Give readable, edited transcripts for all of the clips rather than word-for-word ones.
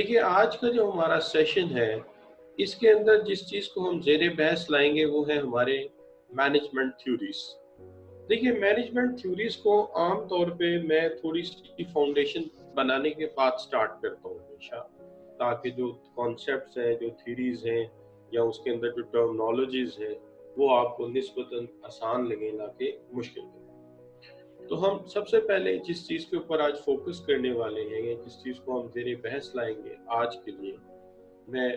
देखिए, आज का जो हमारा सेशन है, इसके अंदर जिस चीज़ को हम ज़ेरे बहस लाएँगे वो है हमारे मैनेजमेंट थ्योरीज़। देखिए, मैनेजमेंट थ्योरीज़ को आम तौर पे मैं थोड़ी-सी फाउंडेशन बनाने के बाद स्टार्ट करता हूँ हमेशा, ताकि जो कॉन्सेप्ट्स हैं, जो थ्योरीज़ हैं या उसके अंदर जो टर्मिनोलॉजीज़ हैं, वो आपको निस्बतन आसान लगें, ना कि मुश्किल लगें। तो हम सबसे पहले जिस चीज़ के ऊपर आज फ़ोकस करने वाले हैं या जिस चीज़ को हम ज़ेरे बहस लाएँगे आज के लिए, मैं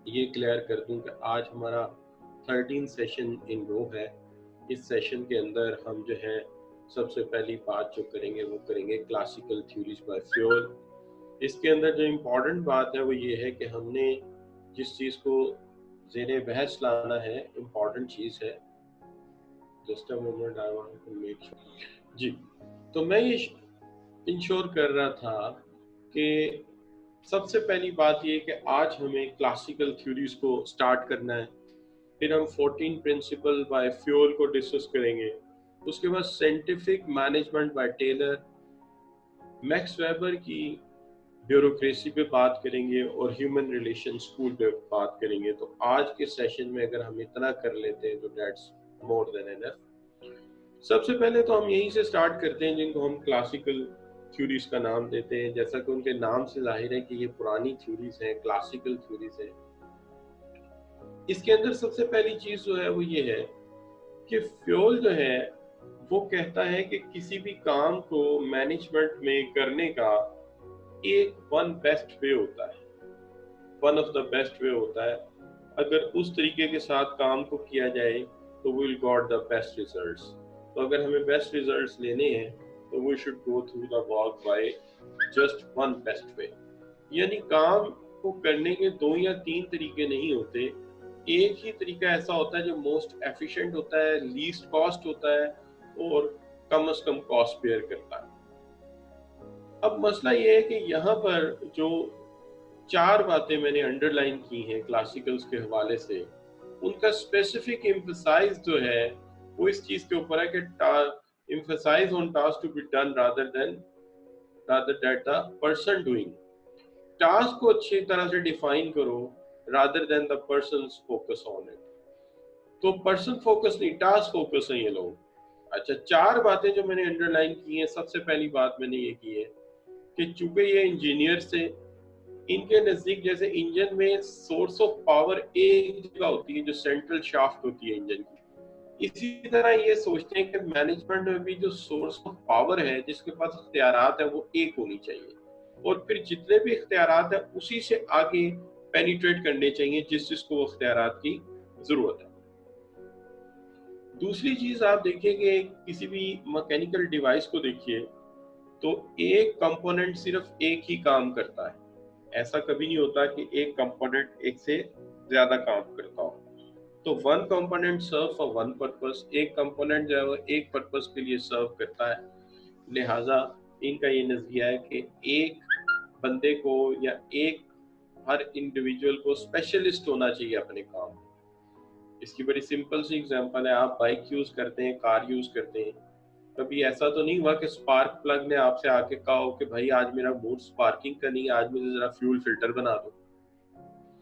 ये क्लियर कर दूं कि आज हमारा 13 सेशन इन रो है। इस सेशन के अंदर हम जो है सबसे पहली बात जो करेंगे वो करेंगे क्लासिकल थ्योरीज बाय फ्योल। इसके अंदर जो इम्पोर्टेंट बात है वो ये है कि हमने जिस चीज़ को ज़ेरे बहस लाना है, इम्पोर्टेंट चीज़ है। Just a moment, I want to make sure. जी, तो मैं ये इंश्योर कर रहा था कि सबसे पहली बात ये कि आज हमें क्लासिकल थ्योरीज को स्टार्ट करना है। फिर हम 14 प्रिंसिपल बाय फ्योल को डिस्कस करेंगे। उसके बाद scientific management by Taylor, Max Weber की ब्यूरोक्रेसी पे बात करेंगे और ह्यूमन रिलेशन स्कूल पे बात करेंगे। तो आज के सेशन में अगर हम इतना कर लेते हैं तो दैट्स मोर देन एनफ। सबसे पहले तो हम यहीं से स्टार्ट करते हैं जिनको हम क्लासिकल थ्योरीज का नाम देते हैं। जैसा कि उनके नाम से जाहिर है कि ये पुरानी थ्योरीज हैं, क्लासिकल थ्योरीज हैं। इसके अंदर सबसे पहली चीज जो है वो ये है कि फ्योल जो है वो कहता है कि किसी भी काम को मैनेजमेंट में करने का एक वन बेस्ट वे होता है, one of the best way होता है। अगर उस तरीके के साथ काम को किया जाए तो will got the best results. तो अगर हमें बेस्ट रिजल्ट्स लेने हैं तो we should go through the work by just one best way. यानी काम को करने के दो या तीन तरीके नहीं होते, एक ही तरीका ऐसा होता है जो मोस्ट एफिशिएंट होता है, लीस्ट कॉस्ट होता है और कम से कम कॉस्ट बेयर करता है। अब मसला ये है कि यहाँ पर जो चार बातें मैंने अंडरलाइन की हैं क्लासिकल्स के हवाले से, उनका स्पेसिफिक एम्फसाइज जो है वो इस चीज के ऊपर है कि emphasise on task to be done rather that the person doing. Task को अच्छी तरह से डिफाइन करो rather than the persons focus on it. तो पर्सन फोकस नहीं, टास्क फोकस है ये लोग। अच्छा, चार बातें जो मैंने अंडरलाइन की हैं, सबसे पहली बात मैंने ये की है कि चूंकि ये इंजीनियर थे, इनके नजदीक जैसे इंजन में सोर्स ऑफ पावर एक जगह होती है जो सेंट्रल शाफ्ट होती है इंजन की, इसी तरह ये सोचते हैं कि मैनेजमेंट में भी जो सोर्स ऑफ पावर है, जिसके पास इख्तियारात है, वो एक होनी चाहिए और फिर जितने भी इख्तियारात है उसी से आगे पेनिट्रेट करने चाहिए जिस जिसको वो इख्तियारात की जरूरत है। दूसरी चीज आप देखेंगे, किसी भी मैकेनिकल डिवाइस को देखिए तो एक कंपोनेंट सिर्फ एक ही काम करता है। ऐसा कभी नहीं होता कि एक कंपोनेंट एक से ज्यादा काम करता हो। तो one component serve for one purpose, एक कंपोनेंट जो है वो एक पर्पस के लिए सर्व करता है। लिहाजा इनका ये नजरिया है कि एक बंदे को या एक हर इंडिविजुअल को स्पेशलिस्ट होना चाहिए अपने काम में। इसकी बड़ी सिंपल सी एग्जांपल है, आप बाइक यूज करते हैं, कार यूज करते हैं, कभी ऐसा तो नहीं हुआ कि स्पार्क प्लग ने आपसे आके कहा हो कि भाई आज मेरा मूड स्पार्किंग का नहीं है, आज मुझे जरा फ्यूल फिल्टर बना दो,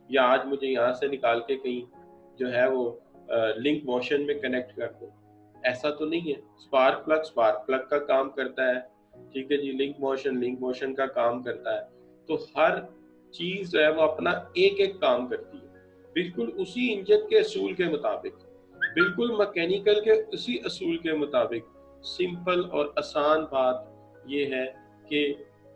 या आज मुझे यहाँ से निकाल के कहीं जो है वो लिंक मोशन में कनेक्ट कर दो। ऐसा तो नहीं है। स्पार्क प्लग का काम करता है, ठीक है जी, लिंक मोशन का काम करता है। तो हर चीज जो है वो अपना एक एक काम करती है, बिल्कुल उसी इंजन के असूल के मुताबिक, बिल्कुल मैकेनिकल के उसी असूल के मुताबिक। सिंपल और आसान बात ये है कि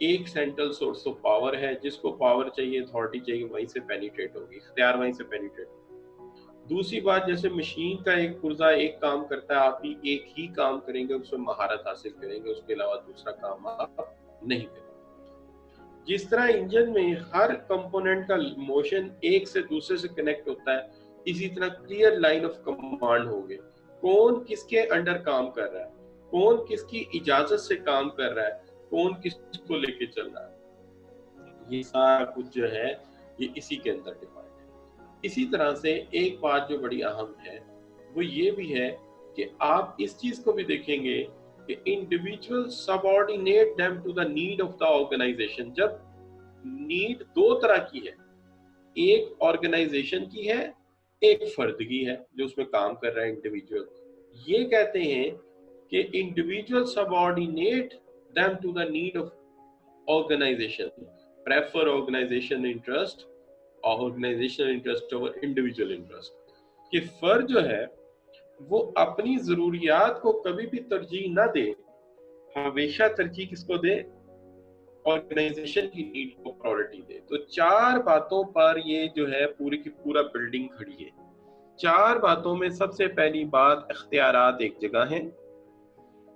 एक सेंट्रल सोर्स ऑफ पावर है, जिसको पावर चाहिए, अथॉरिटी चाहिए, वहीं से पेनिट्रेट होगी, इख्तियार वहीं से पेनिट्रेट होगी। दूसरी बात, जैसे मशीन का एक पुर्जा एक काम करता है, आप भी एक ही काम करेंगे, उसमें महारत हासिल करेंगे, उसके अलावा दूसरा काम आप नहीं करेंगे। जिस तरह इंजन में हर कंपोनेंट का मोशन एक से दूसरे से कनेक्ट होता है, इसी तरह क्लियर लाइन ऑफ कमांड होंगे, कौन किसके अंडर काम कर रहा है, कौन किसकी इजाजत से काम कर रहा है, कौन किसको लेके चल रहा है, ये सारा कुछ जो है ये इसी के अंदर डिफाइंड है। इसी तरह से एक बात जो बड़ी अहम है वो ये भी है कि आप इस चीज को भी देखेंगे कि individual subordinate them to the need of the organisation. जब नीड दो तरह की है, एक ऑर्गेनाइजेशन की है, एक फर्द की है जो उसमें काम कर रहा है इंडिविजुअल। ये कहते हैं कि individual subordinate them to the need of organisation, prefer organisation interest, organisational interest over individual interest. कि फर्द जो है वो अपनी जरूरियात को कभी भी तरजीह ना दे, हमेशा तरजीह किसको दे? ऑर्गेनाइजेशन की नीड को प्रायोरिटी दे। तो चार बातों पर ये जो है पूरी की पूरा बिल्डिंग खड़ी है। चार बातों में सबसे पहली बात, इख्तियारात एक जगह है,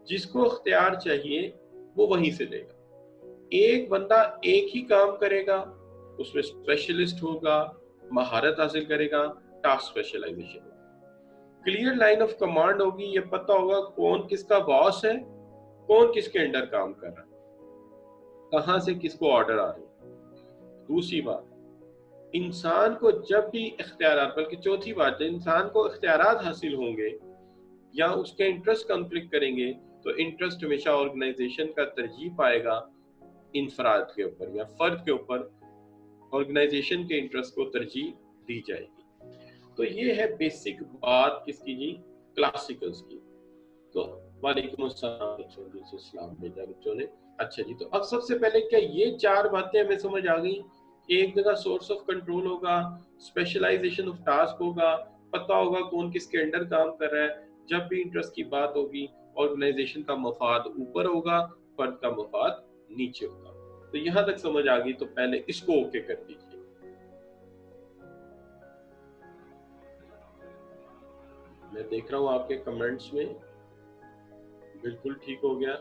जिसको इख्तियार चाहिए वो वहीं से लेगा। एक बंदा एक ही काम करेगा, उसमें स्पेशलिस्ट होगा, महारत हासिल करेगा, टास्क स्पेशलाइजेशन होगा। क्लियर लाइन ऑफ कमांड होगी, ये पता होगा कौन किसका बॉस है, कौन किसके अंडर काम कर रहा है, कहां से किसको ऑर्डर आ रहे हैं। दूसरी बात, इंसान को जब भी इख्तियारात, बल्कि चौथी बात है, इंसान को इख्तियारात हासिल होंगे या उसके इंटरेस्ट कॉन्फ्लिक्ट करेंगे तो इंटरेस्ट हमेशा ऑर्गेनाइजेशन का तरजीह पाएगा इंफराद के ऊपर या फर्द के ऊपर, ऑर्गेनाइजेशन के इंटरेस्ट को तरजीह दी जाएगी। तो ये है बेसिक बात किसकी जी? क्लासिकल्स की। तो वालेकुम अस्सलाम भेजा बच्चों ने। अच्छा जी, तो अब सबसे पहले क्या ये चार बातें हमें समझ आ गई? एक जगह सोर्स ऑफ कंट्रोल होगा, स्पेशलाइजेशन ऑफ टास्क होगा, पता होगा कौन किसके अंडर काम कर रहा है, जब भी इंटरेस्ट की बात होगी ऑर्गेनाइजेशन का मफाद ऊपर होगा, फर्द का मफाद नीचे होगा। तो यहां तक समझ आ गई, तो पहले इसको ओके कर दीजिए। मैं देख रहा हूं आपके कमेंट्स में, बिल्कुल ठीक हो गया।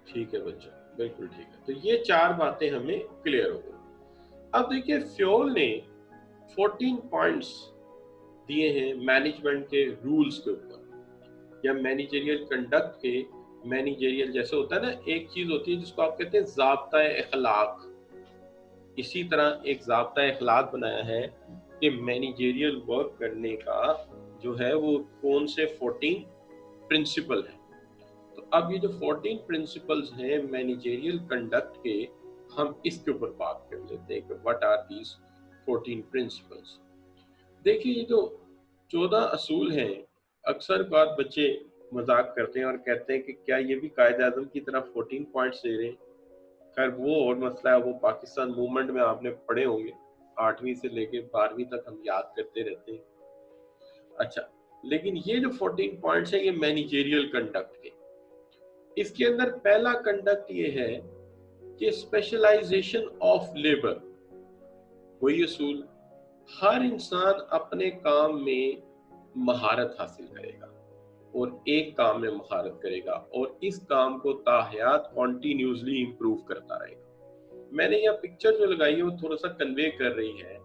ठीक है बच्चों, बिल्कुल ठीक है। तो ये चार बातें हमें क्लियर हो गई। अब देखिए, फ्योल ने 14 पॉइंट्स दिए हैं मैनेजमेंट के रूल्स के ऊपर या मैनेजरियल कंडक्ट के। मैनेजरियल जैसे होता है ना, एक चीज होती है जिसको आप कहते हैं ज़ाब्ता अखलाक, इसी तरह एक ज़ाब्ता अखलाक बनाया है कि मैनेजरियल वर्क करने का जो है वो कौन से 14 प्रिंसिपल है। तो अब ये जो 14 प्रिंसिपल्स हैं मैनेजरियल कंडक्ट के, हम इसके ऊपर बात कर लेते हैं कि व्हाट आर दीज 14 प्रिंसिपल्स। देखिए, ये जो 14 असूल हैं, अक्सर बात बच्चे मजाक करते हैं और कहते हैं कि क्या ये भी कायदे आज़म की तरह 14 पॉइंट्स दे रहे हैं। खैर वो और मसला है, वो पाकिस्तान मूवमेंट में आपने पढ़े होंगे, 8वीं से लेके 12वीं तक हम याद करते रहते हैं। अच्छा, लेकिन ये जो 14 पॉइंट्स हैं ये मैनेजरियल कंडक्ट के, इसके अंदर पहला कंडक्ट ये है कि स्पेशलाइजेशन ऑफ लेबर। वही असूल, हर इंसान अपने काम में महारत हासिल करेगा और एक काम में महारत करेगा और इस काम को ताहयात कॉन्टिन्यूसली इंप्रूव करता रहेगा। मैंने यह पिक्चर जो लगाई है वो थोड़ा सा कन्वे कर रही है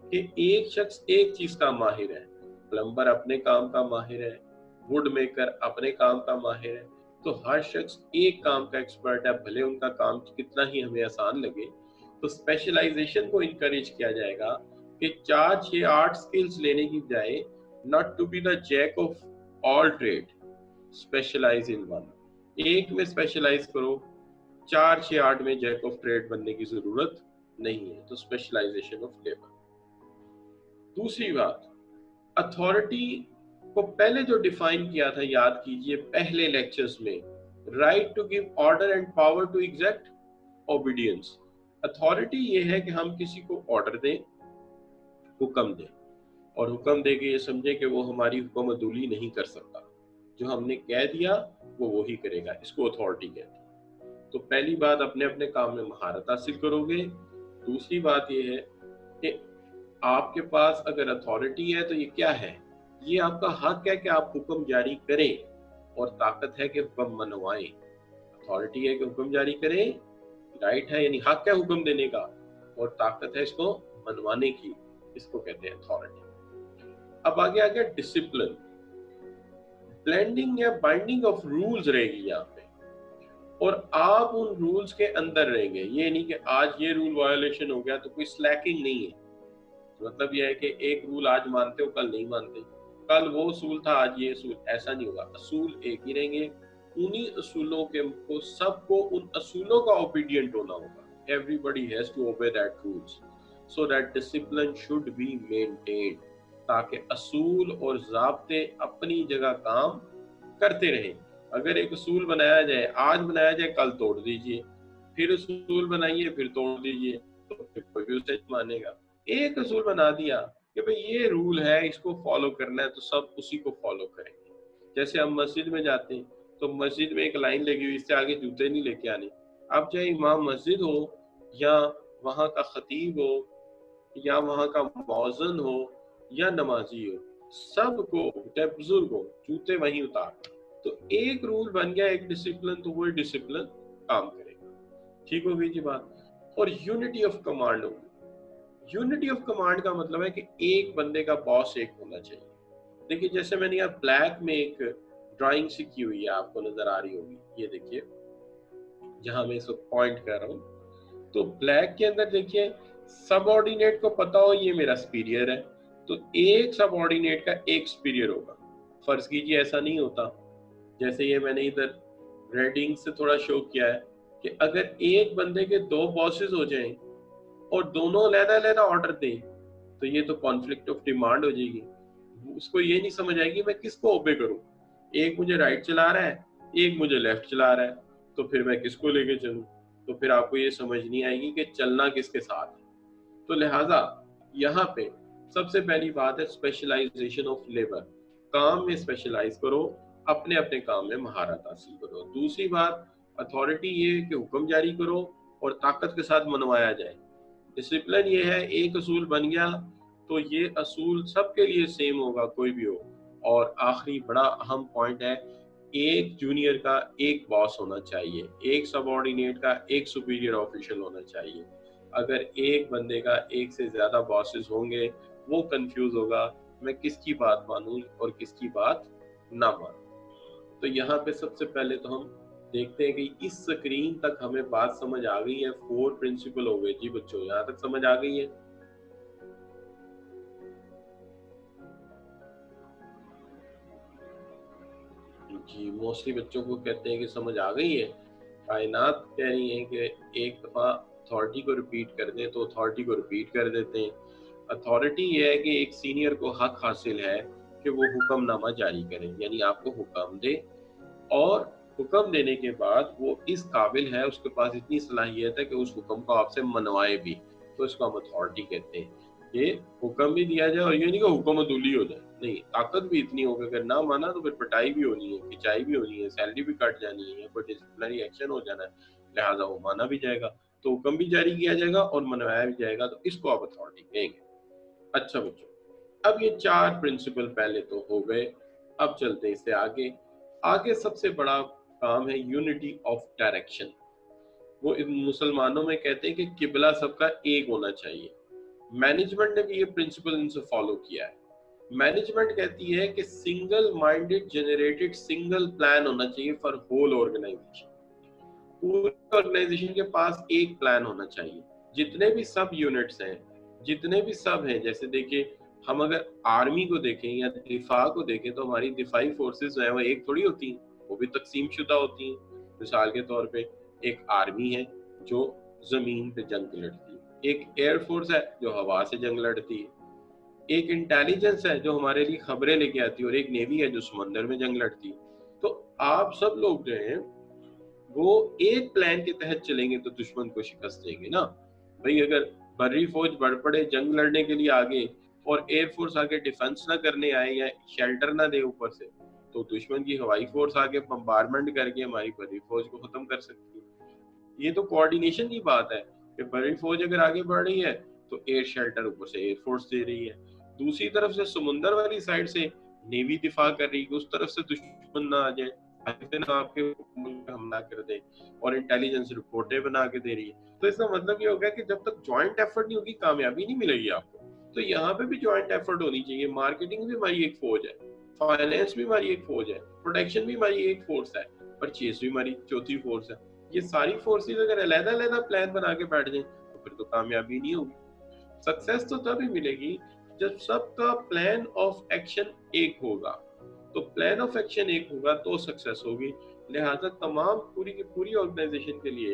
कि एक शख्स एक चीज का माहिर है, प्लम्बर अपने काम का माहिर है, वुड मेकर अपने काम का माहिर है। तो हर शख्स एक काम का एक्सपर्ट है, भले उनका काम कितना ही हमें आसान लगे। तो स्पेशलाइजेशन को इनकरेज किया जाएगा कि 4, 6, 8 स्किल्स लेने की बजाय not to be the jack of all trade, specialise in one. एक में स्पेशलाइज करो, 4, 6, 8 में जैक ऑफ ट्रेड बनने की जरूरत नहीं है। तो स्पेशलाइजेशन ऑफ लेबर। दूसरी बात, अथॉरिटी को पहले जो डिफाइन किया था याद कीजिए पहले लेक्चर्स में, right to give order and power to exact obedience. Authority ये है कि हम किसी को ऑर्डर दें, हुक्म दें, और हुक्म दे के ये समझे कि वो हमारी हुक्म अदूली नहीं कर सकता, जो हमने कह दिया वो वही करेगा, इसको अथॉरिटी कहते हैं। तो पहली बात, अपने अपने काम में महारत हासिल करोगे। दूसरी बात ये है कि आपके पास अगर अथॉरिटी है तो ये क्या है? ये आपका हक है कि आप हुक्म जारी करें और ताकत है कि हुक्म मनवाएं। अथॉरिटी है कि हुक्म जारी करें, राइट है, यानी हक है हुक्म देने का, और ताकत है इसको मनवाने की, इसको कहते हैं अथॉरिटी। अब आगे आ गया डिसिप्लिन। ब्लेंडिंग या बाइंडिंग ऑफ रूल्स रहेगी यहाँ पे, और आप उन रूल्स के अंदर रहेंगे। ये नहीं कि आज ये रूल वायोलेशन हो गया तो कोई स्लैकिंग नहीं है, मतलब यह है कि एक रूल आज मानते हो, कल नहीं मानते, कल वो असूल था, आज ये असूल, ऐसा नहीं होगा। असूल एक ही रहेंगे। उन्हीं असूलों के को सबको उन असूलों का ओबीडियंट होना होगा। Everybody has to obey that rules so that discipline should be maintained, ताकि असूल और ज़ाब्ते अपनी जगह काम करते रहें। अगर एक असूल बनाया जाए, आज बनाया जाए, कल तोड़ दीजिए, फिर असूल बनाइए, फिर तोड़ दीजिए, तो फिर कोई भी उसे नहीं मानेगा। एक असूल बना दिया कि भाई ये रूल है, इसको फॉलो करना है, तो सब उसी को फॉलो करेंगे। जैसे हम मस्जिद में जाते हैं, तो मस्जिद में एक लाइन लगी हुई, इससे आगे जूते नहीं लेके आने। अब चाहे इमाम मस्जिद हो, या वहाँ का खतीब हो, या वहाँ का मौज़िन हो, या नमाजी हो, सबको, चाहे बुजुर्ग हो, जूते वहीं उतार। तो एक रूल बन गया, एक डिसिप्लिन, तो वही डिसिप्लिन काम करेगा। ठीक हो गई जी बात। और यूनिटी ऑफ कमांड होगी। यूनिटी ऑफ कमांड का मतलब है कि एक बंदे का बॉस एक होना चाहिए। देखिए, जैसे मैंने यहाँ ब्लैक में एक ड्राइंग सी की हुई है, आपको नजर आ रही होगी, ये देखिए, जहां मैं इसको पॉइंट कर रहा हूँ। तो ब्लैक के अंदर देखिए, सबऑर्डिनेट को पता हो ये मेरा सुपीरियर है, तो एक सबऑर्डिनेट का एक सुपीरियर होगा। फर्ज कीजिए ऐसा नहीं होता, जैसे ये मैंने इधर रेडिंग से थोड़ा शो किया है कि अगर एक बंदे के दो बॉसेस हो जाएं और दोनों अलग-अलग ऑर्डर दें, तो ये तो कॉन्फ्लिक्ट ऑफ डिमांड हो जाएगी। उसको ये नहीं समझ आएगी मैं किसको ओबे करूं। एक मुझे राइट चला रहा है, एक मुझे लेफ्ट चला रहा है, तो फिर मैं किसको लेके चलूं? तो फिर आपको ये समझ नहीं आएगी कि चलना किसके साथ है। तो लिहाजा यहाँ पे सबसे पहली बात है स्पेशलाइजेशन ऑफ लेबर। काम में स्पेशलाइज करो, अपने अपने काम में महारत हासिल करो। दूसरी बात, अथॉरिटी ये है कि हुक्म जारी करो और ताकत के साथ मनवाया जाए। डिसिप्लिन ये है, एक असूल बन गया तो ये असूल सबके लिए सेम होगा, कोई भी हो। और आखिरी बड़ा अहम पॉइंट है, एक जूनियर का एक बॉस होना चाहिए, एक सबऑर्डिनेट का एक सुपीरियर ऑफिशियल होना चाहिए। अगर एक बंदे का एक से ज्यादा बॉसेस होंगे, वो कंफ्यूज होगा मैं किसकी बात मानूं और किसकी बात ना मानूं। तो यहाँ पे सबसे पहले तो हम देखते हैं कि इस स्क्रीन तक हमें बात समझ आ गई है। 4 प्रिंसिपल हो गए जी बच्चों, यहाँ तक समझ आ गई है? जी, मोस्टली बच्चों को कहते हैं कि समझ आ गई है। कायनात कह रही है कि एक दफा अथॉरिटी को रिपीट कर दें, तो अथॉरिटी को रिपीट कर देते हैं। अथॉरिटी ये है कि एक सीनियर को हक हासिल है कि वो हुक्मनामा जारी करे, यानी आपको हुक्म दे, और हुक्म देने के बाद वो इस काबिल है, उसके पास इतनी सलाहियत है कि उस हुक्म को आपसे मनवाए भी, तो इसको हम अथॉरिटी कहते हैं। ये हुक्म भी दिया जाए, और ये नहीं कि हुक्म अदूली हो जाए, नहीं, ताकत भी इतनी होगी, अगर ना माना तो फिर पिटाई भी होनी है, खिंचाई भी होनी है, सैलरी भी कट जानी है, कोई डिसिप्लिनरी एक्शन हो जाना है, लिहाजा वो माना भी जाएगा, तो हुक्म भी जारी किया जाएगा और मनवाया भी जाएगा, तो इसको आप अथॉरिटी कहेंगे। अच्छा बच्चों, अब ये 4 प्रिंसिपल पहले तो हो गए, अब चलते हैं इससे आगे। आगे सबसे बड़ा काम है यूनिटी ऑफ डायरेक्शन। वो इन मुसलमानों में कहते हैं कि किबला सबका एक होना चाहिए। मैनेजमेंट ने भी ये प्रिंसिपल इनसे फॉलो किया है। मैनेजमेंट कहती है कि single minded generated single plan होना चाहिए फॉर होल ऑर्गेनाइजेशन। पूरे ऑर्गेनाइजेशन के पास एक प्लान होना चाहिए। जितने भी सब यूनिट्स हैं, जितने भी सब हैं, जैसे देखिए, हम अगर आर्मी को देखें या दिफा को देखें, तो हमारी दिफाई फोर्सेस जो है वो एक थोड़ी होती हैं, वो भी तकसीम शुदा होती हैं। मिसाल के तौर पे एक आर्मी है जो जमीन पे जंग लड़ती है, एक एयरफोर्स है जो हवा से जंग लड़ती है, एक इंटेलिजेंस है जो हमारे लिए खबरें लेके आती है, और एक नेवी है जो समंदर में जंग लड़ती है। तो आप सब लोग जो हैं वो एक प्लान के तहत चलेंगे तो दुश्मन को शिकस्त देंगे ना। भाई, अगर बर्री फौज बढ़ पड़े जंग लड़ने के लिए आगे, और एयरफोर्स आगे डिफेंस ना करने आए या शेल्टर ना दे ऊपर से, तो दुश्मन की हवाई फोर्स आगे बम्बारमेंट करके हमारी बर्री फौज को खत्म कर सकती है। ये तो कोऑर्डिनेशन की बात है कि बड़ी फौज अगर आगे बढ़ रही है तो एयर शेल्टर ऊपर से एयरफोर्स दे रही है, दूसरी तरफ से समुंदर वाली साइड से नेवी दिफा कर रही है, उस तरफ से दुश्मन ना आ जाए, ना आपके मुल्क पे हमला कर दे, और इंटेलिजेंस रिपोर्टें बना के दे रही है। तो इसका मतलब ये हो गया कि जब तक ज्वाइंट एफर्ट नहीं होगी, कामयाबी नहीं मिलेगी आपको। तो यहाँ पे भी ज्वाइंट एफर्ट होनी चाहिए। मार्केटिंग भी हमारी एक फौज है, फाइनेंस भी हमारी एक फौज है, प्रोटेक्शन भी हमारी एक फोर्स है, परचेज भी हमारी चौथी फोर्स है। ये सारी फोर्सेस अगर अलग-अलग प्लान बना के बैठ जाएं, तो फिर तो कामयाबी नहीं होगी। सक्सेस तो तभी मिलेगी जब सबका प्लान ऑफ एक्शन एक होगा। तो प्लान ऑफ एक्शन एक होगा तो सक्सेस होगी। लिहाजा तमाम पूरी की पूरी ऑर्गेनाइजेशन के लिए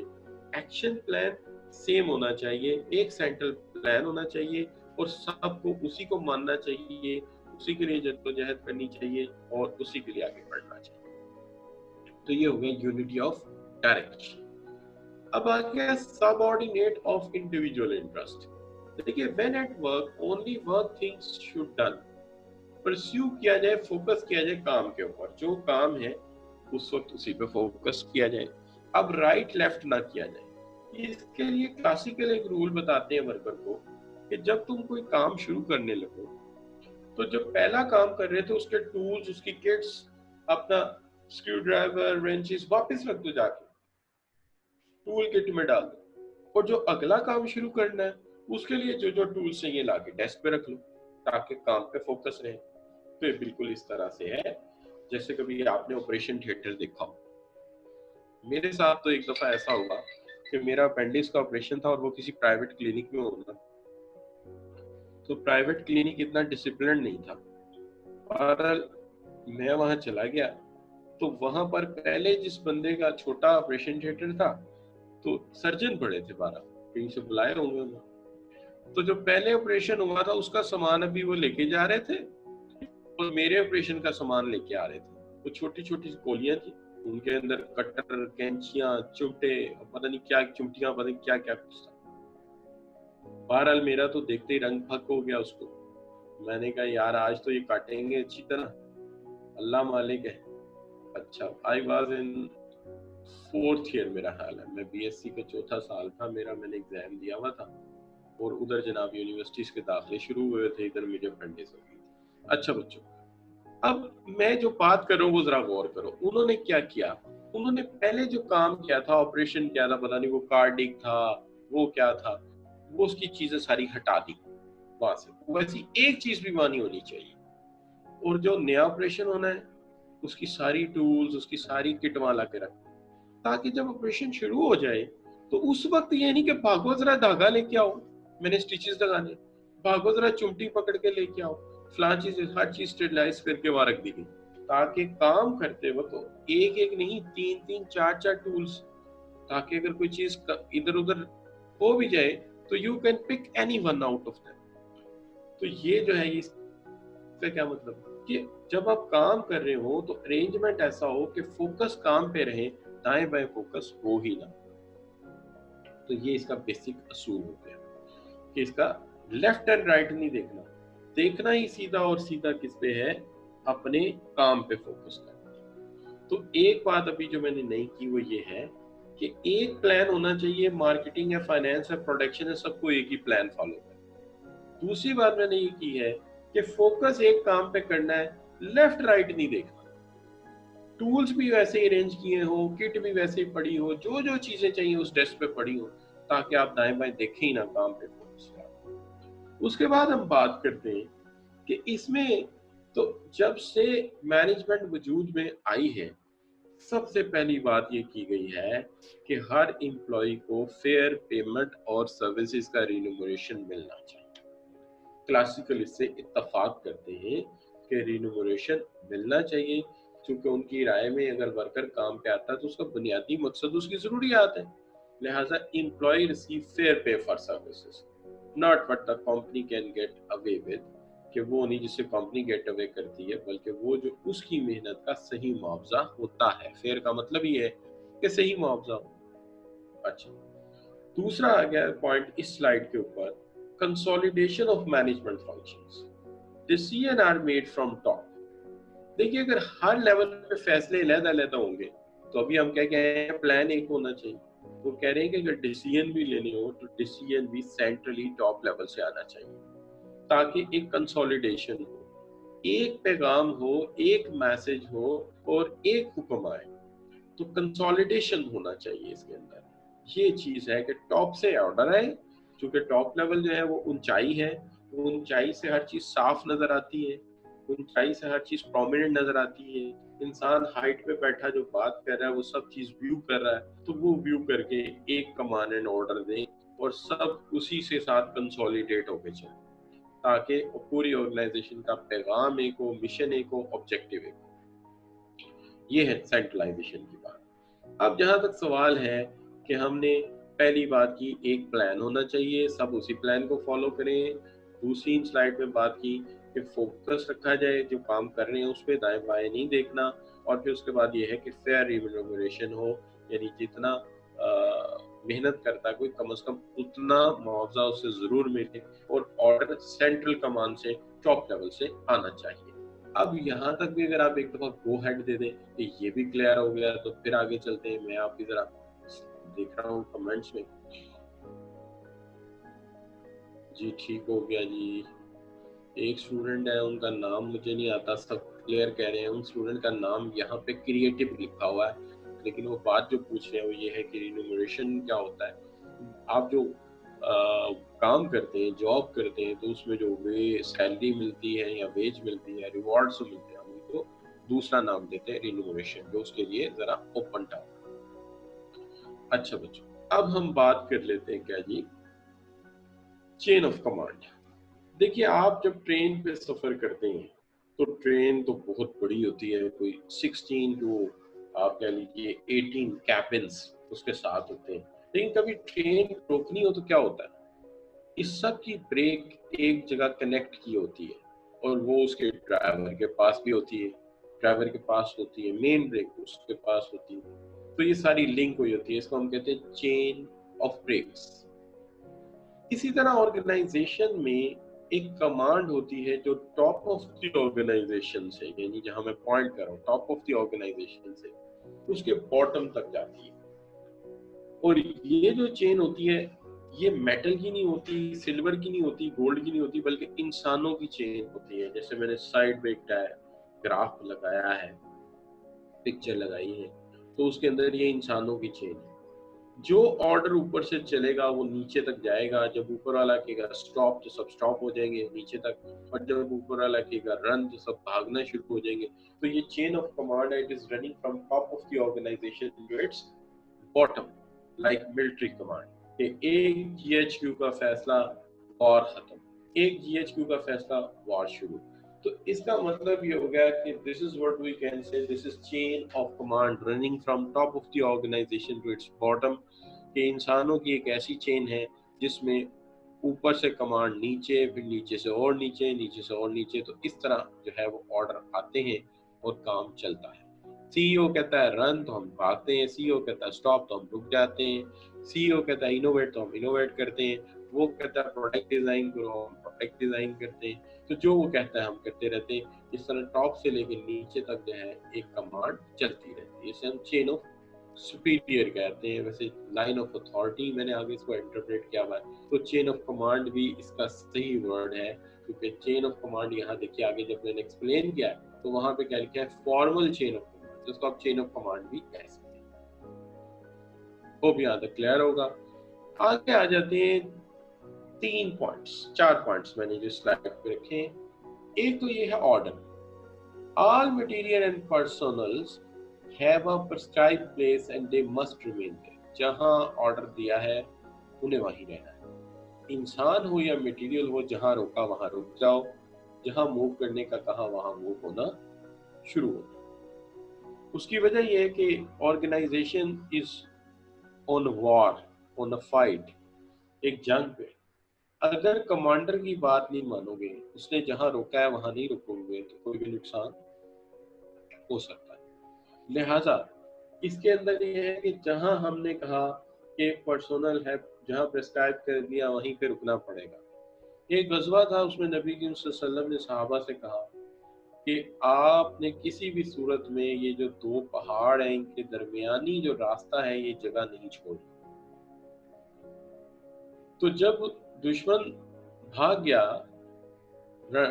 एक्शन प्लान सेम होना चाहिए, एक सेंट्रल प्लान होना चाहिए और सबको उसी को मानना चाहिए, उसी के लिए जद्दोजहद करनी चाहिए और उसी के लिए आगे बढ़ना चाहिए। तो ये हो गया यूनिटी ऑफ डायरेक्शन। अब आ गया सबऑर्डिनेट ऑफ इंडिविजुअल इंटरेस्ट। देखिए when at work only work things should done, pursue किया जाए, फोकस किया जाए काम के ऊपर, जो काम है उस वक्त उसी पे फोकस किया जाए। अब राइट लेफ्ट ना किया जाए। इसके लिए क्लासिकल एक रूल बताते हैं वर्कर को कि जब तुम कोई काम शुरू करने लगो तो जब पहला काम कर रहे थे उसके टूल्स, उसकी किट्स, अपना स्क्रू ड्राइवर, रेंचेस वापस रख दो, जाके टूल किट में डाल दो, और जो अगला काम शुरू करना है उसके लिए जो जो टूल्स चाहिए लाके डेस्क पे रख लो ताकि काम पे फोकस रहे। तो ये बिल्कुल इस तरह से है जैसे कभी आपने ऑपरेशन थिएटर देखा हो। मेरे साथ तो एक दफा ऐसा हुआ कि मेरा अपेंडिक्स का ऑपरेशन था और वो किसी प्राइवेट क्लिनिक में होना, तो प्राइवेट क्लिनिक इतना डिसिप्लिन नहीं था और मैं वहां चला गया। तो वहां पर पहले जिस बंदे का छोटा ऑपरेशन थिएटर था, तो सर्जन बड़े थे 12, कहीं से बुलाए होंगे उन्होंने। तो जो पहले ऑपरेशन हुआ था उसका सामान अभी वो लेके जा रहे थे और मेरे ऑपरेशन का सामान लेके आ रहे थे। तो छोटी छोटी गोलियां थी, उनके अंदर कटर, कैंचियां, चिमटे, पता नहीं क्या चिमटियां, पता नहीं क्या क्या कुछ था। बहरहाल मेरा तो देखते ही रंग फक हो गया उसको। मैंने कहा यार आज तो ये काटेंगे अच्छी तरह, अल्लाह मालिक है। अच्छा, I was in fourth year मेरा ख्याल है, मैं बीएससी का चौथा साल था मेरा, मैंने एग्जाम दिया हुआ था और उधर जनाब यूनिवर्सिटीज के दाखिले शुरू हुए थे, इधर मुझे अपेंडिक्स हो गई थी। अच्छा बच्चों, अब मैं जो बात कर रहा हूँ वो जरा गौर करो। उन्होंने क्या किया, उन्होंने पहले जो काम किया था, ऑपरेशन किया था, पता नहीं वो कार्डिक था, वो क्या था, वो उसकी चीजें सारी हटा दी वहां से। वैसी एक चीज भी वहां नहीं होनी चाहिए। और जो नया ऑपरेशन होना है उसकी सारी टूल्स, उसकी सारी किट वहां ला के रख, ताकि जब ऑपरेशन शुरू हो जाए तो उस वक्त ये नहीं कि भागो जरा धागा लेके आओ, मैंने स्टिचेस लगाने, भागो जरा चुमटी पकड़ के लेके आओ, फलां चीज, हर चीज स्टेरिलाइज करके वहां रख दी गई, ताकि काम करते वक्त तो एक एक नहीं, तीन तीन चार चार टूल्स, ताकि अगर कोई चीज इधर उधर हो भी जाए तो you can pick any one out of that. तो ये जो है, इसका क्या मतलब कि जब आप काम कर रहे हो तो अरेंजमेंट ऐसा हो कि फोकस काम पे रहे, दाएं बाएं फोकस हो ही ना। तो ये इसका बेसिक असूल हो गया कि इसका लेफ्ट एंड राइट नहीं देखना, देखना ही सीधा और सीधा किस पे है, अपने काम पे फोकस करना। तो एक बात अभी जो मैंने नहीं की वो ये है कि एक प्लान होना चाहिए, मार्केटिंग है, फाइनेंस है, प्रोडक्शन है, सबको एक ही प्लान फॉलो करना। दूसरी बात मैंने ये की है कि फोकस एक काम पे करना है, लेफ्ट राइट नहीं देखना। टूल्स भी वैसे ही अरेंज किए हो, किट भी वैसे ही पड़ी हो, जो जो चीजें चाहिए उस डेस्क पे पड़ी हो, ताकि आप दाएं बाएं देखें ही ना, काम पे फोकस करें। उसके बाद हम बात करते हैं कि इसमें तो जब से मैनेजमेंट वजूद में आई है, सबसे पहली बात ये की गई है कि हर एम्प्लॉय को फेयर पेमेंट और सर्विसेज का रिन्यूमरेशन मिलना चाहिए। क्लासिकल इससे इत्तफाक करते हैं कि रिन्यूमरेशन मिलना चाहिए, क्योंकि उनकी राय में अगर वर्कर काम पे आता है तो उसका बुनियादी मकसद उसकी ज़रूरियात है। लिहाजा एम्प्लॉय रिसीव फेयर पे for services, not what the company can get away with, कि वो नहीं जिससे कंपनी गेट अवे करती है, बल्कि वो जो उसकी मेहनत का सही मुआवजा होता है। फेयर का मतलब ये है कि सही मुआवजा हो। अच्छा, दूसरा आ गया पॉइंट इस स्लाइड के ऊपर, consolidation of management functions, decision are made from top. देखिए अगर हर लेवल पे फैसले अलग-अलग होंगे तो अभी हम क्या कह रहे हैं, प्लान एक होना चाहिए। वो कह रहे हैं कि अगर डिसीजन भी लेने हो तो डिसीजन भी सेंट्रली टॉप लेवल से आना चाहिए, ताकि एक कंसोलिडेशन हो, एक पैगाम हो, एक मैसेज हो और एक हुक्म आए। तो कंसोलिडेशन होना चाहिए इसके अंदर। ये चीज है कि टॉप से ऑर्डर आए, क्योंकि टॉप लेवल जो है वो ऊंचाई है, वो ऊंचाई से हर चीज साफ नजर आती है, ऊंचाई से हर चीज प्रोमिनेंट नजर आती है। इंसान हाइट पे बैठा जो बात कर रहा है वो सब चीज व्यू कर रहा है, तो वो व्यू करके एक कमांड एंड ऑर्डर दे और सब उसी से साथ कंसोलिडेट होके चले, ताकि पूरी ऑर्गेनाइजेशन का पैगाम एक हो, मिशन एक हो, ऑब्जेक्टिव एक हो। ये है सेंट्रलाइजेशन की बात। अब जहां तक सवाल है कि हमने पहली बात की, एक प्लान होना चाहिए, सब उसी प्लान को फॉलो करें। दूसरी स्लाइड में बात की कि फोकस रखा जाए, जो काम कर रहे हैं उस पर दाएं बाएं नहीं देखना। और फिर उसके बाद ये है कि फेयर रिम्यूनरेशन हो, यानी जितना मेहनत करता है कोई, कम से कम उतना मुआवजा उसे जरूर मिले। और ऑर्डर सेंट्रल कमान से, टॉप लेवल से आना चाहिए। अब यहाँ तक भी अगर आप एक दफा गो हेड दे दें कि ये भी क्लियर हो गया, तो फिर आगे चलते हैं। मैं आपकी जरा देख रहा हूँ कमेंट्स में। जी ठीक हो गया जी। एक स्टूडेंट है, उनका नाम मुझे नहीं आता, सब क्लियर कह रहे हैं। उन स्टूडेंट का नाम यहाँ पे क्रिएटिव लिखा हुआ है, लेकिन वो बात जो पूछ रहे हैं वो ये है कि रिन्यूमरेशन क्या होता है। आप जो काम करते हैं, जॉब करते हैं, तो उसमें जो वे सैलरी मिलती है या वेज मिलती है, रिवॉर्ड्स मिलते हैं, हम उनको दूसरा नाम देते हैं रिन्यूमरेशन, जो उसके लिए जरा ओपन टर्म। अच्छा बच्चों, अब हम बात कर लेते हैं क्या जी, चेन ऑफ कमांड। देखिए, आप जब ट्रेन पे सफर करते हैं तो ट्रेन तो बहुत बड़ी होती है, कोई 16 टू आप कह लीजिए 18 कैबिन्स उसके साथ होते हैं। लेकिन कभी ट्रेन रोकनी हो तो क्या होता है, इस सब की ब्रेक एक जगह कनेक्ट की होती है, और वो उसके ड्राइवर के पास भी होती है। ड्राइवर के पास होती है मेन ब्रेक, उसके पास होती है। तो ये सारी लिंक हुई होती है, इसको हम कहते हैं चेन ऑफ ब्रेक्स। इसी तरह ऑर्गेनाइजेशन में एक कमांड होती है जो टॉप ऑफ द ऑर्गेनाइजेशन से, यानी जहां मैं पॉइंट कर रहा हूँ टॉप ऑफ द ऑर्गेनाइजेशन से, उसके बॉटम तक जाती है। और ये जो चेन होती है, ये मेटल की नहीं होती, सिल्वर की नहीं होती, गोल्ड की नहीं होती, बल्कि इंसानों की चेन होती है। जैसे मैंने साइड पे एक ग्राफ लगाया है, पिक्चर लगाई है, तो उसके अंदर ये इंसानों की चेन है। जो ऑर्डर ऊपर से चलेगा वो नीचे तक जाएगा। जब ऊपर वाला कहेगा स्टॉप तो सब स्टॉप हो जाएंगे नीचे तक, और जब ऊपर वाला कहेगा रन तो सब भागना शुरू हो जाएंगे। तो ये चेन ऑफ कमांड है, it is running from top of the organisation to its bottom, like military command. एक जीएचक्यू का फैसला, वॉर खत्म। एक जीएचक्यू का फैसला, वॉर शुरू। तो इसका मतलब ये हो गया कि this is what we can say, this is chain of command running from top of the organisation to its bottom. कि इंसानों की एक ऐसी चेन है जिसमें ऊपर से कमांड नीचे, फिर नीचे से और नीचे, नीचे से और नीचे। तो इस तरह जो है वो ऑर्डर आते हैं और काम चलता है। सीईओ कहता है रन तो हम भागते हैं, सीईओ कहता है स्टॉप तो हम रुक जाते हैं, सीईओ कहता है इनोवेट तो हम इनोवेट करते हैं, वो कहता है प्रोडक्ट डिजाइन करो, हम प्रोडक्ट डिजाइन करते हैं। तो जो वो कहता है हम करते रहते हैं। इस तरह टॉप से लेकर नीचे तक जो है एक कमांड चलती रहती है। इसे हम चेन ऑफ सुपीरियर कहते हैं। वैसे लाइन ऑफ अथॉरिटी मैंने आगे इसको इंटरप्रेट किया हुआ है, तो चेन ऑफ कमांड भी इसका सही वर्ड है। क्योंकि चेन ऑफ कमांड यहाँ देखिए आगे जब मैंने एक्सप्लेन किया है तो वहां पे क्या लिखा है, फॉर्मल चेन ऑफ कमांड, जिसको आप चेन ऑफ कमांड भी कह सकते हैं। वो भी यहाँ तक क्लियर होगा। आगे आ जाते हैं, 4 पॉइंट्स मैंने जो स्लाइड पे रखे हैं। एक तो ये है order. All material and personals have a prescribed place and they must remain there. जहाँ ऑर्डर दिया है उन्हें वहीं रहना है। इंसान हो या मटेरियल हो, जहाँ रोका वहाँ रुक जाओ, जहाँ मूव करने का कहा वहाँ मूव होना शुरू हो जाओ। उसकी वजह यह है कि organisation is on war, on a fight, एक जंग पे। अगर कमांडर की बात नहीं मानोगे, उसने जहाँ रोका है वहाँ नहीं रुकोगे, तो कोई भी नुकसान हो सकता है। लिहाजा इसके अंदर ये है कि जहां हमने कहा कि पर्सनल है, जहां प्रिस्क्राइब कर दिया वहीं पे रुकना पड़ेगा। एक गजवा था, उसमें नबी करीम सल्लल्लाहु अलैहि वसल्लम ने सहाबा से कहा कि आपने किसी भी सूरत में ये जो 2 पहाड़ हैं इनके दरमियानी जो रास्ता है ये जगह नहीं छोड़नी। तो जब दुश्मन भाग गया,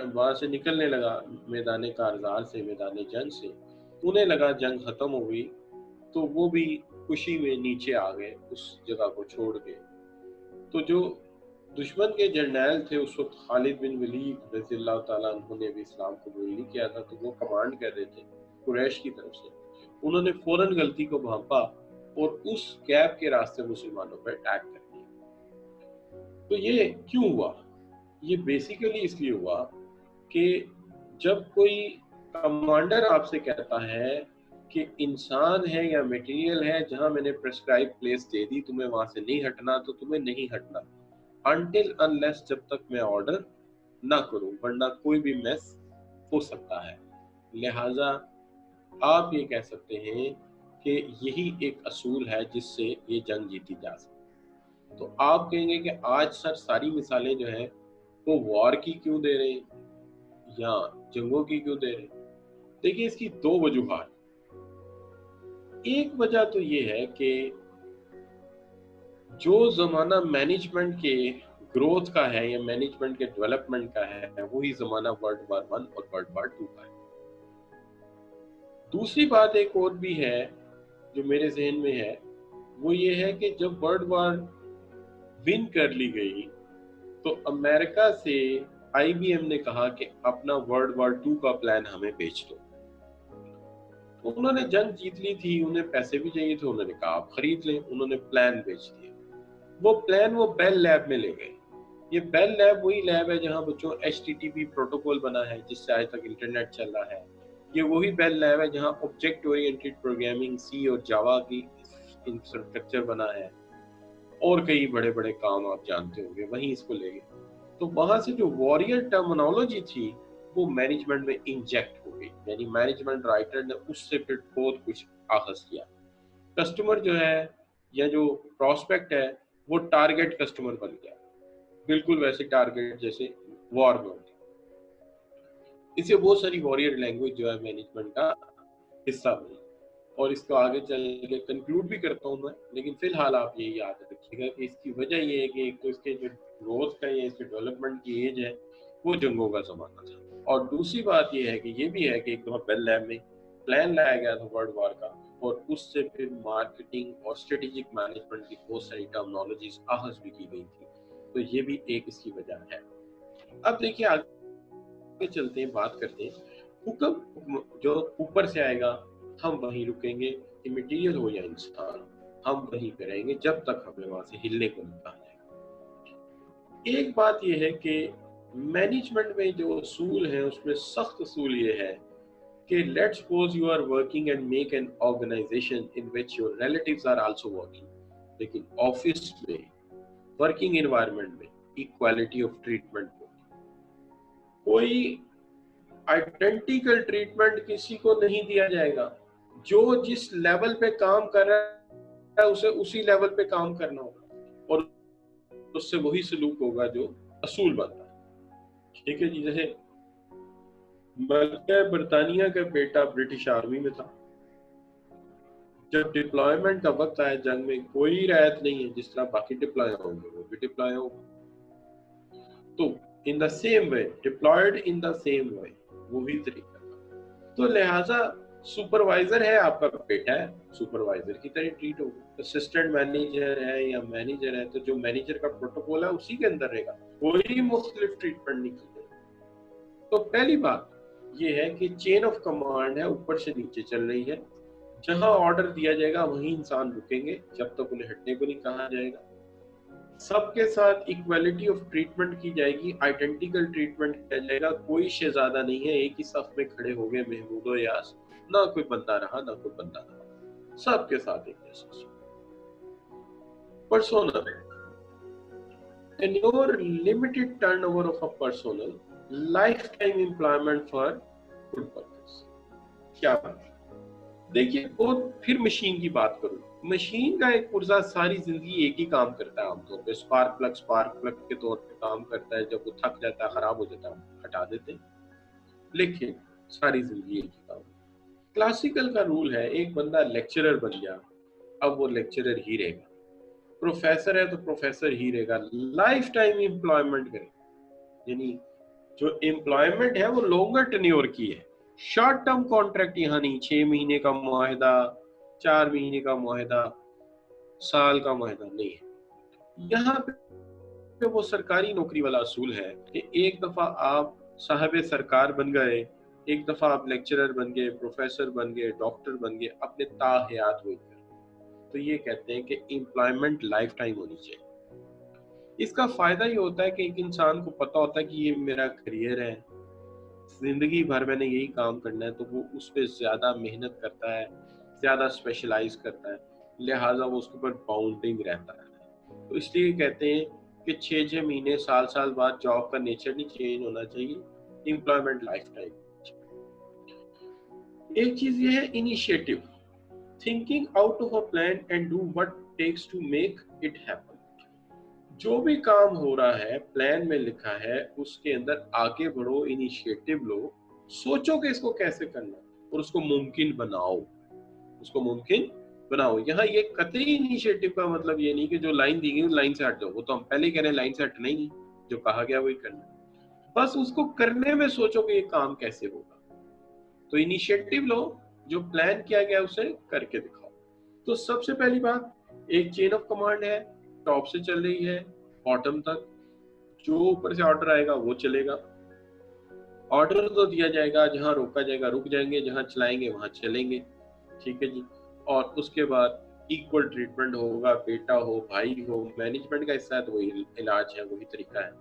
वहां से निकलने लगा मैदान कारजार से, मैदान जंग से, उन्हें लगा जंग खत्म हो गई, तो वो भी खुशी में नीचे आ गए उस जगह को छोड़ के। तो जो दुश्मन के जर्नैल थे उस वक्त, खालिद बिन वलीद रज़ियल्लाहु ताला अन्हु ने भी इस्लाम कबूल नहीं किया था, तो वो कमांड कर रहे थे कुरैश की तरफ से। उन्होंने फौरन गलती को भांपा और उस गैप के रास्ते मुसलमानों पर अटैक कर दिया। तो ये क्यों हुआ? ये बेसिकली इसलिए हुआ कि जब कोई कमांडर आपसे कहता है कि इंसान है या मटेरियल है, जहां मैंने प्रेस्क्राइब प्लेस दे दी, तुम्हें वहां से नहीं हटना, तो तुम्हें नहीं हटना अनटिल अनलेस जब तक मैं ऑर्डर ना करूं, वरना कोई भी मैस हो सकता है। लिहाजा आप ये कह सकते हैं कि यही एक असूल है जिससे ये जंग जीती जा सकती। तो आप कहेंगे कि आज सर सारी मिसालें जो है वो वॉर की क्यों दे रहे हैं या जंगों की क्यों दे रहे हैं? देखिए, इसकी दो वजूहात। एक वजह तो ये है कि जो जमाना मैनेजमेंट के ग्रोथ का है या मैनेजमेंट के डेवलपमेंट का है, वही जमाना वर्ल्ड वार वन और वर्ल्ड वार टू का है। दूसरी बात एक और भी है जो मेरे जहन में है, वो ये है कि जब वर्ल्ड वार विन कर ली गई तो अमेरिका से आईबीएम ने कहा कि अपना वर्ल्ड वार टू का प्लान हमें बेच दो। तो उन्होंने जंग जीत ली थी, उन्हें पैसे भी चाहिए थे, उन्होंने कहा आप खरीद लें, उन्होंने प्लान बेच दिया। वो प्लान वो बेल लैब में ले गए। ये बेल लैब वही लैब है जहां बच्चों HTTP प्रोटोकॉल बना है, जिससे आज तक इंटरनेट चल रहा है। ये वही बेल लैब है जहां ऑब्जेक्ट ओरिएंटेड प्रोग्रामिंग सी और जावा की इंफ्रास्ट्रक्चर बना है, और कई बड़े बड़े काम आप जानते होंगे, वहीं इसको ले गए। तो वहां से जो वॉरियर टर्मिनोलॉजी थी वो मैनेजमेंट में इंजेक्ट हो गई, यानी मैनेजमेंट राइटर ने उससे फिर बहुत कुछ आखज किया। कस्टमर जो है या जो प्रोस्पेक्ट है वो टारगेट कस्टमर बन गया, बिल्कुल वैसे टारगेट जैसे वॉर में होती। इससे बहुत सारी वॉरियर लैंग्वेज जो है मैनेजमेंट का हिस्सा बनी, और इसको आगे चल के कंक्लूड भी करता हूँ मैं। लेकिन फिलहाल आप ये याद रखिएगा कि इसकी वजह ये है कि एक तो इसके जो ग्रोथ का या इसके डेवलपमेंट की एज है वो जंगों का जमाना था, और दूसरी बात ये है कि ये भी है कि एक दफा बेल लैब में प्लान लाया गया था वर्ल्ड वार का, और उससे फिर मार्केटिंग और स्ट्रेटेजिक मैनेजमेंट की बहुत सारी टर्मिनोलॉजीज आहज भी की गई थी। तो ये भी एक इसकी वजह है। अब देखिए, आगे चलते हैं, बात करते हैं हुक्म जो ऊपर से आएगा हम वहीं रुकेंगे, कि मटेरियल हो या इंसान, हम वहीं पे रहेंगे जब तक हमें वहां से हिलने को नहीं कहा जाएगा। एक बात यह है कि मैनेजमेंट में जो असूल है उसमें सख्त असूल ये है कि let's suppose you are working and make an organisation in which your relatives are also working, लेकिन ऑफिस में, वर्किंग एनवायरनमेंट में इक्वालिटी ऑफ ट्रीटमेंट हो, कोई आइडेंटिकल ट्रीटमेंट किसी को नहीं दिया जाएगा। जो जिस लेवल पे काम कर रहा है उसे उसी लेवल पे काम करना होगा, और उससे वही सलूक होगा जो असूल बनता है। ठीक है जी, जैसे मलका बरतानिया का बेटा ब्रिटिश आर्मी में था, जब डिप्लॉयमेंट का वक्त आया जंग में, कोई रियायत नहीं है, जिस तरह बाकी डिप्लॉय होंगे वो भी डिप्लॉय होगा। तो in the same way, deployed in the same way, वो भी तरीका। तो लिहाजा सुपरवाइजर है, आपका बेटा है, सुपरवाइजर की तरह ट्रीट होगा। असिस्टेंट मैनेजर है या मैनेजर है, तो जो मैनेजर का प्रोटोकॉल है उसी के अंदर रहेगा, कोई मुख्तलिफ ट्रीटमेंट नहीं की जाएगी। तो पहली बात ये है कि चेन ऑफ कमांड है, ऊपर से नीचे चल रही है। जहां ऑर्डर दिया जाएगा वहीं इंसान रुकेंगे जब तक उन्हें हटने को नहीं कहा जाएगा। सबके साथ इक्वालिटी ऑफ ट्रीटमेंट की जाएगी, आइडेंटिकल ट्रीटमेंट किया जाएगा। कोई शहजादा नहीं है, एक ही सफ में खड़े हो गए महमूद और यास, ना कोई बंदा रहा ना कोई बंदा रहा, सबके साथ एक जैसा। Personnel tenure, limited turnover of a personnel, lifetime employment for good purpose। क्या बात है? देखिए, और फिर मशीन की बात करूं, मशीन का एक पुर्जा सारी जिंदगी एक ही काम करता है, आमतौर पे स्पार्क प्लग के तौर पे काम करता है। जब वो थक जाता है, खराब हो जाता है, हटा देते हैं, लेकिन सारी जिंदगी एक ही काम। क्लासिकल का रूल है, एक बंदा लेक्चरर बन गया, अब वो लेक्चरर ही रहेगा। प्रोफेसर है तो प्रोफेसर ही रहेगा, लाइफ टाइम एम्प्लॉयमेंट करेगा। यानी जो एम्प्लॉयमेंट है वो लॉन्गर टेन्योर की है, शॉर्ट टर्म कॉन्ट्रैक्ट यहाँ नहीं, 6 महीने का मुआहदा, 4 महीने का मुआहदा, साल का मुआहदा नहीं है। यहाँ पे वो सरकारी नौकरी वाला असूल है कि एक दफा आप साहब सरकार बन गए, एक दफा आप लेक्चरर बन गए, प्रोफेसर बन गए, डॉक्टर बन गए, अपने ताहयात हुई। तो ये कहते हैं कि एम्प्लॉयमेंट लाइफ टाइम होनी चाहिए। इसका फायदा ये होता है कि एक इंसान को पता होता है कि ये मेरा करियर है, जिंदगी भर मैंने यही काम करना है, तो वो उस पर ज्यादा मेहनत करता है, ज्यादा स्पेशलाइज करता है, लिहाजा वो उसके ऊपर बाउंडिंग रहता है। तो इसलिए कहते हैं कि 6-6 महीने, साल-साल बाद जॉब का नेचर नहीं चेंज होना चाहिए, एम्प्लॉयमेंट लाइफ टाइम। एक चीज ये है initiative, thinking out of a plan and do what takes to make it happen. जो भी काम हो रहा है प्लान में लिखा है उसके अंदर आगे बढ़ो, इनिशिएटिव लो, सोचो कि इसको कैसे करना है और उसको मुमकिन बनाओ, उसको मुमकिन बनाओ। यहाँ ये कतई इनिशिएटिव का मतलब ये नहीं कि जो लाइन दी गई लाइन से हट जाओ, वो तो हम पहले ही कह रहे हैं लाइन से हटना ही नहीं, जो कहा गया वही करना। बस उसको करने में सोचो कि ये काम कैसे होगा। तो इनिशिएटिव लो, जो प्लान किया गया उसे करके दिखाओ। तो सबसे पहली बात, एक चेन ऑफ कमांड है, टॉप से चल रही है बॉटम तक, जो ऊपर से ऑर्डर आएगा वो चलेगा। ऑर्डर तो दिया जाएगा, जहां रोका जाएगा रुक जाएंगे, जहां चलाएंगे वहां चलेंगे, ठीक है जी। और उसके बाद इक्वल ट्रीटमेंट होगा, बेटा हो भाई हो, मैनेजमेंट का हिस्सा है तो वही इलाज है, वही तरीका है।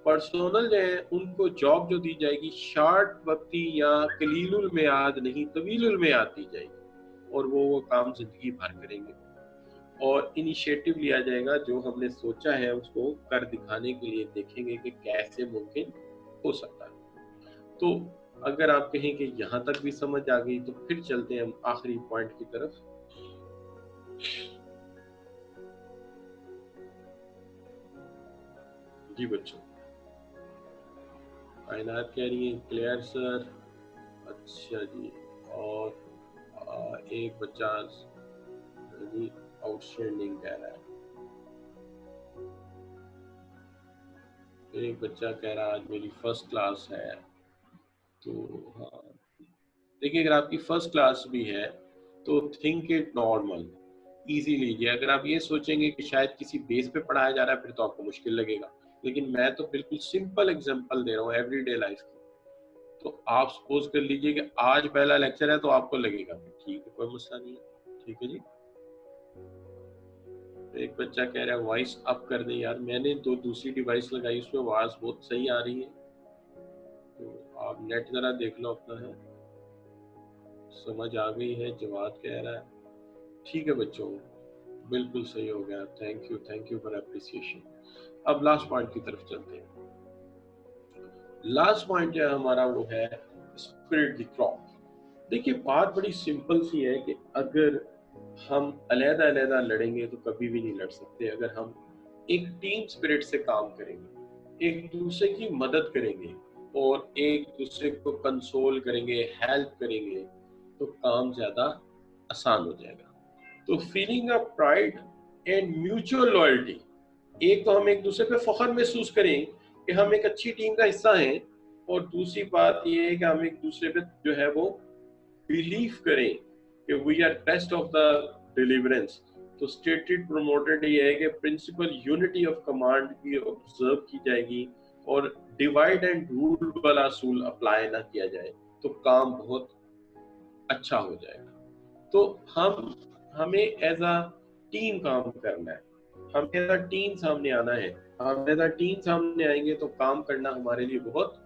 पर्सनल जो है उनको जॉब जो दी जाएगी शार्ट वक्ती या कलीलुल मियाद नहीं तवीलुल मियाद दी जाएगी, और वो काम जिंदगी भर करेंगे। और इनिशिएटिव लिया जाएगा, जो हमने सोचा है उसको कर दिखाने के लिए देखेंगे कि कैसे मुमकिन हो सकता है। तो अगर आप कहें कि यहाँ तक भी समझ आ गई तो फिर चलते हैं हम आखिरी पॉइंट की तरफ। जी बच्चों, कायनात कह रही है क्लियर सर, अच्छा जी। और एक बच्चा जी आउटस्टैंडिंग कह रहा है, एक बच्चा कह रहा है आज मेरी फर्स्ट क्लास है। तो हाँ, देखिए अगर आपकी फर्स्ट क्लास भी है तो थिंक इट नॉर्मल, इजी लीजिए। अगर आप ये सोचेंगे कि शायद किसी बेस पे पढ़ाया जा रहा है फिर तो आपको मुश्किल लगेगा, लेकिन मैं तो बिल्कुल सिंपल एग्जांपल दे रहा हूँ एवरीडे लाइफ की। तो आप सपोज कर लीजिए कि आज पहला लेक्चर है तो आपको लगेगा ठीक है, कोई मसला नहीं है, ठीक है जी। एक बच्चा कह रहा है वॉइस अप कर दे यार, मैंने तो दूसरी डिवाइस लगाई उसमें आवाज बहुत सही आ रही है, तो आप नेट जरा देख लो अपना है। समझ आ गई है, जवाब कह रहा है ठीक है बच्चों, बिल्कुल सही हो गया, थैंक यू फॉर अप्रिसिएशन। अब लास्ट पॉइंट की तरफ चलते हैं। लास्ट पॉइंट जो है हमारा वो है स्पिरिट द क्रॉप। देखिए बात बड़ी सिंपल सी है कि अगर हम अलग अलग लड़ेंगे तो कभी भी नहीं लड़ सकते। अगर हम एक टीम स्पिरिट से काम करेंगे, एक दूसरे की मदद करेंगे और एक दूसरे को कंसोल करेंगे, हेल्प करेंगे, तो काम ज्यादा आसान हो जाएगा। तो feeling of pride and mutual loyalty, एक तो हम एक दूसरे पे फख्र महसूस करें कि हम एक अच्छी टीम का हिस्सा हैं, और दूसरी बात ये है कि हम एक दूसरे पे जो है वो बिलीव करें कि we are best of the deliverance. तो स्टेटेड प्रमोटेड ये है कि प्रिंसिपल यूनिटी ऑफ कमांड की ऑब्जर्व की जाएगी और डिवाइड एंड रूल वाला असूल अप्लाई ना किया जाए, तो काम बहुत अच्छा हो जाएगा। तो हमें एज अ टीम काम करना है, हमें एज अ टीम सामने आना है। हम एज अ टीम सामने आएंगे तो काम करना हमारे लिए बहुत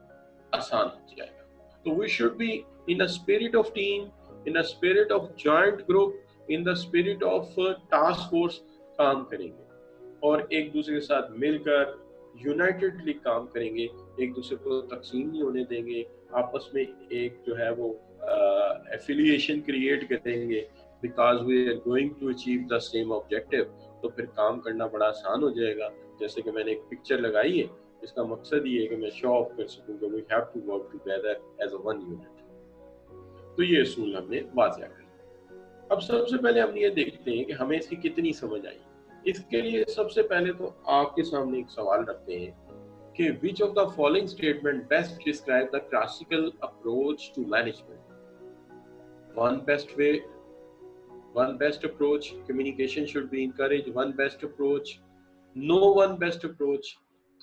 आसान हो जाएगा। तो we should be in a spirit of team, in a spirit of joint group, in the spirit of task force काम करेंगे और एक दूसरे के साथ मिलकर यूनाइटेडली काम करेंगे, एक दूसरे को तकसीम नहीं होने देंगे, आपस में एक जो है वो एफिलिएशन क्रिएट करेंगे, because we are going to achieve the same objective. तो फिर काम करना बड़ा आसान हो जाएगा। जैसे कि मैंने एक पिक्चर लगाई है, इसका मकसद ये है कि मैं शो ऑफ कर सकूं कि we have to work together as a one unit. तो ये असूल हमने वाज़ेह कर लिया। अब सबसे पहले हम ये देखते हैं कि हमें इसकी कितनी समझ आई। इसके लिए सबसे पहले तो आपके सामने एक सवाल रखते हैं कि which of the following statement best describe the classical approach to management? One best way, one best approach, communication should be encouraged. One best approach, no one best approach.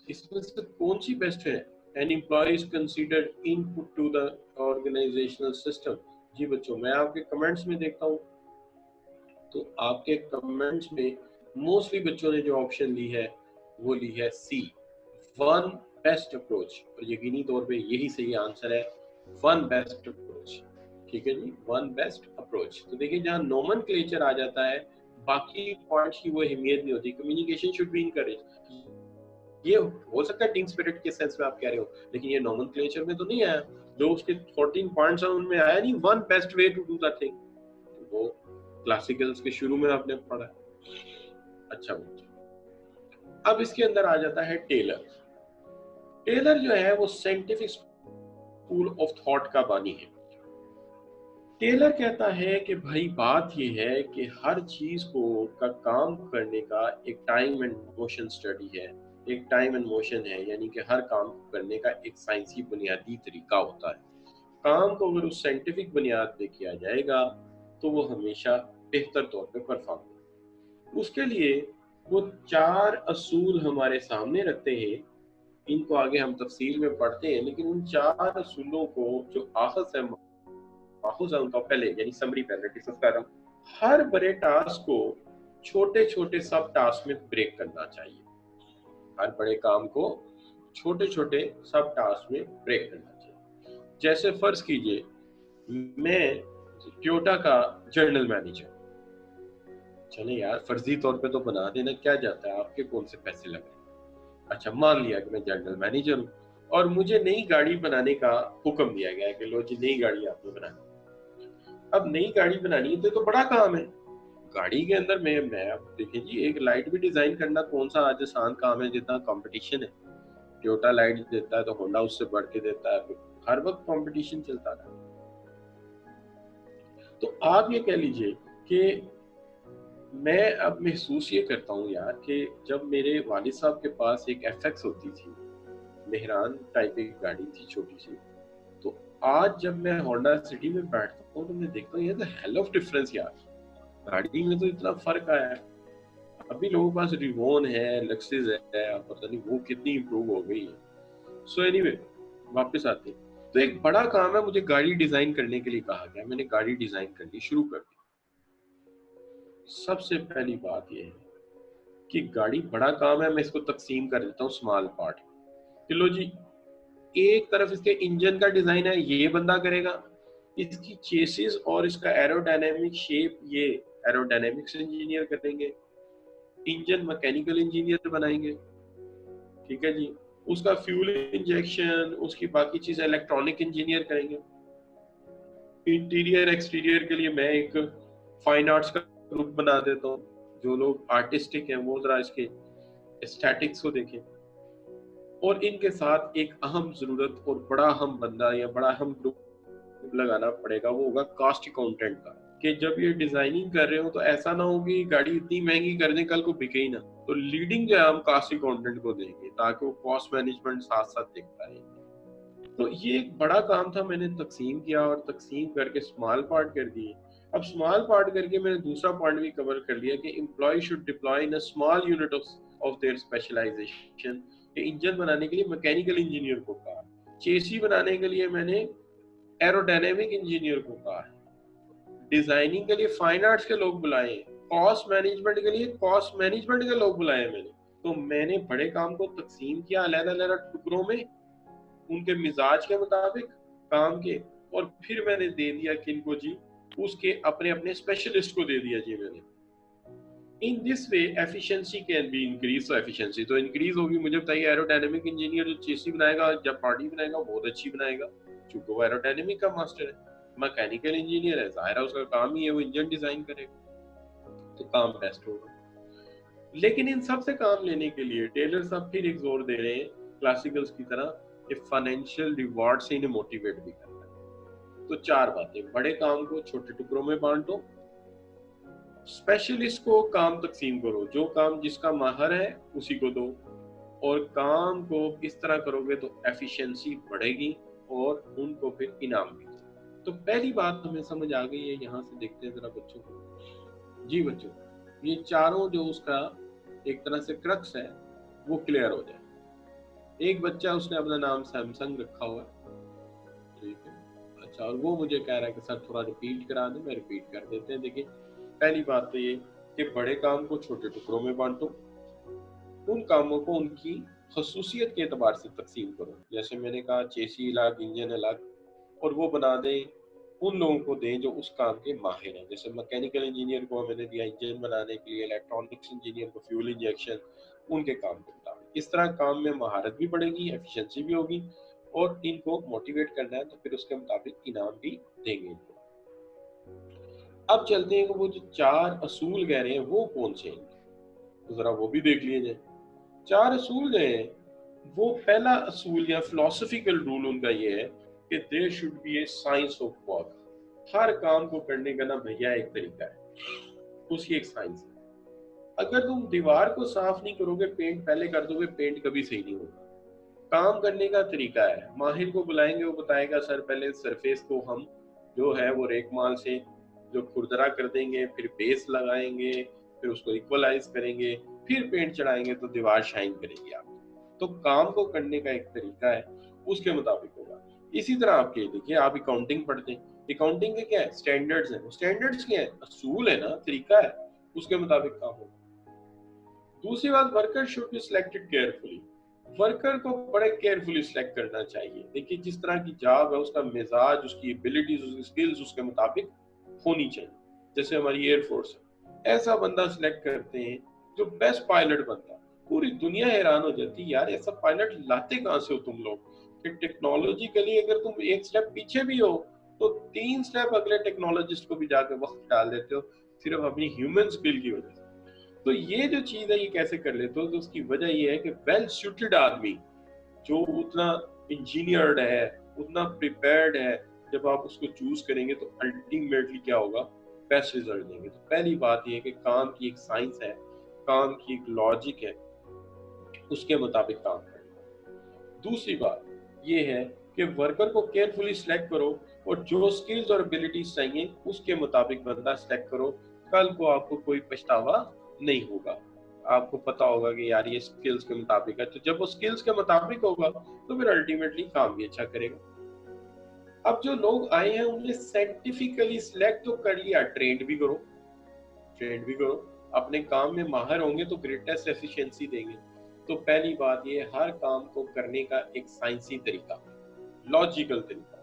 इसमें से कौन सी बेस्ट है? An employee is considered input to the organizational system. जी बच्चों, मैं आपके comments में देखता हूँ, तो आपके कमेंट्स में मोस्टली बच्चों ने जो ऑप्शन ली है वो ली है सी, वन बेस्ट अप्रोच, और यकीनी तौर पे यही सही आंसर है, वन बेस्ट अप्रोच। ठीक है जी, वन बेस्ट अप्रोच। तो देखिए जहाँ नोमेनक्लेचर आ जाता है, बाकी पॉइंट्स की वो अहमियत नहीं होती। कम्युनिकेशन शुड बी इनकरेज, ये हो सकता है टीम स्पिरिट के सेंस में आप कह रहे हो, लेकिन ये नोमेनक्लेचर में तो नहीं आया। जो उसके 14 पॉइंट्स हैं उनमें आया नहीं one best way to do that thing, वो क्लासिकल्स के शुरू में आपने पढ़ा। अच्छा बच्चों, अब इसके अंदर आ जाता है टेलर। टेलर जो है वो साइंटिफिक स्कूल ऑफ थॉट का बानी है। टेलर कहता है कि भाई बात ये है कि हर चीज को का काम करने का एक टाइम एंड मोशन स्टडी है, एक टाइम एंड मोशन है, यानी कि हर काम को करने का एक साइंसी बुनियादी तरीका होता है। काम को अगर उस साइंटिफिक बुनियाद पे किया जाएगा तो वो हमेशा बेहतर तौर पे परफॉर्म। उसके लिए वो 4 असूल हमारे सामने रखते हैं। इनको आगे हम तफसील में पढ़ते हैं, लेकिन उन 4 असूलों को जो आखिर है माखूज है उनका पहले, यानी समरी पहले डिस्कस कर रहा हूँ। हर बड़े टास्क को छोटे छोटे सब टास्क में ब्रेक करना चाहिए। हर बड़े काम को छोटे छोटे सब टास्क में ब्रेक करना चाहिए। जैसे फर्ज कीजिए मैं टोयोटा का जनरल मैनेजर, चले यार फर्जी तौर पे तो बना देना, क्या जाता है, आपके कौन से पैसे लग रहे हैं। अच्छा मान लिया कि मैं जनरल मैनेजर हूँ और मुझे नई गाड़ी बनाने का हुक्म दिया गया है कि लो जी नई गाड़ी आपने बनानी। अब नई गाड़ी बनानी है तो बड़ा काम है। गाड़ी के अंदर मैं अब देखिए जी, एक लाइट भी डिजाइन करना कौन सा आज आसान काम है, जितना कंपटीशन है। टोयोटा लाइट देता है तो होंडा उससे बढ़ के देता है, हर वक्त कंपटीशन चलता है। तो आप ये कह लीजिए कि मैं अब महसूस ये करता हूँ यार कि जब मेरे वालिद साहब के पास एक एफएक्स होती थी, मेहरान टाइप की गाड़ी थी छोटी सी, तो आज जब मैं होंडा सिटी में बैठता हूँ तो मैं देखता हूँ ये हेल ऑफ डिफरेंस यार, गाड़ी में तो इतना फर्क आया है। अभी लोगों के पास रिवोन है, लक्सिस है, पता नहीं वो कितनी इंप्रूव हो गई है। सो एनीवे वापस आते हैं, तो एक बड़ा काम है, मुझे गाड़ी डिजाइन करने के लिए कहा गया, मैंने गाड़ी डिजाइन करनी शुरू कर दी। सबसे पहली बात यह है कि गाड़ी बड़ा काम है, मैं इसको तकसीम कर देता हूँ स्मॉल पार्ट। चलो जी, एक तरफ इसके इंजन का डिजाइन है, ये बंदा करेगा। इसकी चेसिस और इसका एरोडायनेमिक शेप ये एरोडायनेमिक्स इंजीनियर करेंगे। इंजन मैकेनिकल इंजीनियर बनाएंगे। ठीक है जी, उसका फ्यूल इंजेक्शन, उसकी बाकी चीजें इलेक्ट्रॉनिक इंजीनियर करेंगे। इंटीरियर एक्सटीरियर के लिए मैं एक फाइन आर्ट्स का ग्रुप बना देता हूँ। जो लोग आर्टिस्टिक हैं वो जरा इसके एस्थेटिक्स को देखें। और इनके साथ एक अहम जरूरत और बड़ा अहम बंदा या बड़ा अहम ग्रुप लगाना पड़ेगा, वो होगा कॉस्ट अकाउंटेंट का। कि जब ये डिजाइनिंग कर रहे हो तो ऐसा ना हो कि गाड़ी इतनी महंगी कर दें कल को बिके ही ना, तो लीडिंग जो है हम कॉस्ट अकाउंटेंट को देंगे ताकि वो कॉस्ट मैनेजमेंट साथ साथ देखता है। तो ये एक बड़ा काम था, मैंने तकसीम किया और तकसीम करके स्मॉल पार्ट कर दिए। अब स्मॉल पार्ट करके मैंने दूसरा पॉइंट भी कवर कर लिया कि employ should deploy in a small unit of their specialisation. Engine बनाने के लिए मैकेनिकल इंजीनियर को कहा, चेसी बनाने के लिए मैंने एरोडायनेमिक इंजीनियर को कहा है, डिजाइनिंग के लिए फाइन आर्ट्स के लोग बुलाए, कॉस्ट मैनेजमेंट के लिए कॉस्ट मैनेजमेंट के लोग बुलाए मैंने। तो मैंने बड़े काम को तकसीम किया अलग-अलग टुकड़ों में, उनके मिजाज के मुताबिक काम के, और फिर मैंने दे दिया किनको जी, उसके अपने अपने स्पेशलिस्ट को दे दिया जी मैंने। In this way efficiency can be increase. तो एफिशिएंसी तो इंक्रीज होगी। मुझे बताइए एरोडायनेमिक इंजीनियर जो चेसी बनाएगा जब बॉडी बनाएगा बहुत अच्छी बनाएगा, क्योंकि वो एरोडायनेमिक का मास्टर है। मैकेनिकल इंजीनियर है, जाहिर है उसका काम ही है वो इंजन डिजाइन करेगा, तो काम बेस्ट होगा। लेकिन इन सब से काम लेने के लिए टेलर साहब फिर एक जोर दे रहे हैं क्लासिकल्स की तरह कि फाइनेंशियल रिवॉर्ड से इन्हें मोटिवेट भी करना है। तो 4 बातें, बड़े काम को छोटे टुकड़ों में बांटो, स्पेशलिस्ट को काम तकसीम करो, जो काम जिसका माहर है उसी को दो, और काम को इस तरह करोगे तो एफिशिएंसी बढ़ेगी और उनको फिर इनाम भी दो। तो पहली बात हमें समझ आ गई है, यहाँ से देखते हैं जरा बच्चों को। जी बच्चों, ये चारों जो उसका एक तरह से क्रक्स है वो क्लियर हो जाए। एक बच्चा उसने अपना नाम सैमसंग रखा हुआ है, ठीक है। अच्छा, और वो मुझे कह रहा है कि सर थोड़ा रिपीट करा दें, मैं रिपीट कर देते हैं। देखिए पहली बात तो ये कि बड़े काम को छोटे टुकड़ों में बांटो, उन कामों को उनकी खसूसियत के एतबार से तकसीम करो। जैसे मैंने कहा चेसी अलग, इंजन अलग, और वो बना दें, उन लोगों को दें जो उस काम के माहिर हैं। जैसे मैकेनिकल इंजीनियर को मैंने दिया इंजन बनाने के लिए, इलेक्ट्रॉनिक्स इंजीनियर को फ्यूल इंजेक्शन, उनके काम के मुताबिक। इस तरह काम में महारत भी बढ़ेगी, एफिशिएंसी भी होगी, और इनको मोटिवेट करना है तो फिर उसके मुताबिक इनाम भी देंगे इनको। अब चलते हैं कि वो जो 4 असूल कह रहे हैं वो कौन से हैं, तो जरा वो भी देख लिए जाए। 4 असूल जो हैं, वो पहला असूल या फिलोसफिकल रूल उनका ये है कि there should be a science of work. हर काम को करने का ना भैया एक तरीका है, उसकी एक साइंस है। अगर तुम दीवार को साफ नहीं करोगे, पेंट पहले कर दोगे, पेंट कभी सही नहीं होगा। काम करने का तरीका है, माहिर को बुलाएंगे, वो बताएगा सर पहले सरफेस को हम जो है वो रेकमाल से जो खुरदरा कर देंगे, फिर बेस लगाएंगे, फिर उसको इक्वलाइज करेंगे, फिर पेंट चढ़ाएंगे तो दीवार शाइन करेगी आप। तो काम को करने का एक तरीका है, उसके मुताबिक होगा। इसी तरह आप ये देखिए, आप अकाउंटिंग पढ़ते हैं, अकाउंटिंग के क्या है, स्टैंडर्ड्स हैं। स्टैंडर्ड्स क्या है, असूल है ना, तरीका है, उसके मुताबिक काम होगा। दूसरी बात, worker should be selected carefully. Worker को बड़े केयरफुली सिलेक्ट करना चाहिए। देखिए जिस तरह की जॉब है, उसका मिजाज, उसकी एबिलिटीज, उसकी स्किल्स उसके मुताबिक होनी चाहिए। जैसे हमारी एयरफोर्स है, ऐसा बंदा सिलेक्ट करते हैं जो बेस्ट पायलट बनता है। पूरी दुनिया हैरान हो जाती है, यार ऐसा पायलट लाते कहाँ से हो तुम लोग। कि टेक्नोलॉजिकली अगर तुम एक स्टेप पीछे भी हो तो 3 स्टेप अगले टेक्नोलॉजिस्ट को भी जाके वक्त डाल देते हो, सिर्फ अपनी ह्यूमन स्किल की वजह से। तो ये जो चीज है ये कैसे कर लेते हो, तो उसकी वजह ये है कि वेल सूटेड आदमी जो उतना इंजीनियर्ड है, उतना प्रिपेयर्ड है, जब आप उसको चूज करेंगे तो अल्टीमेटली क्या होगा, बेस्ट रिजल्ट देंगे। तो पहली बात ये है कि काम की एक साइंस है, काम की एक लॉजिक है, उसके मुताबिक काम करना। दूसरी बात ये है कि वर्कर को केयरफुली सिलेक्ट करो, और जो स्किल्स और एबिलिटीज चाहिए उसके मुताबिक बंदा सिलेक्ट करो। कल को आपको कोई पछतावा नहीं होगा, आपको पता होगा कि यार ये स्किल्स के मुताबिक है। तो जब वो स्किल्स के मुताबिक होगा तो फिर अल्टीमेटली काम भी अच्छा करेगा। अब जो लोग आए हैं उन्हें साइंटिफिकली सिलेक्ट तो कर लिया, ट्रेंड भी करो, ट्रेंड भी करो। अपने काम में माहिर होंगे तो ग्रेटेस्ट एफिशिएंसी देंगे। तो पहली बात ये, हर काम को करने का एक साइंसी तरीका, लॉजिकल तरीका,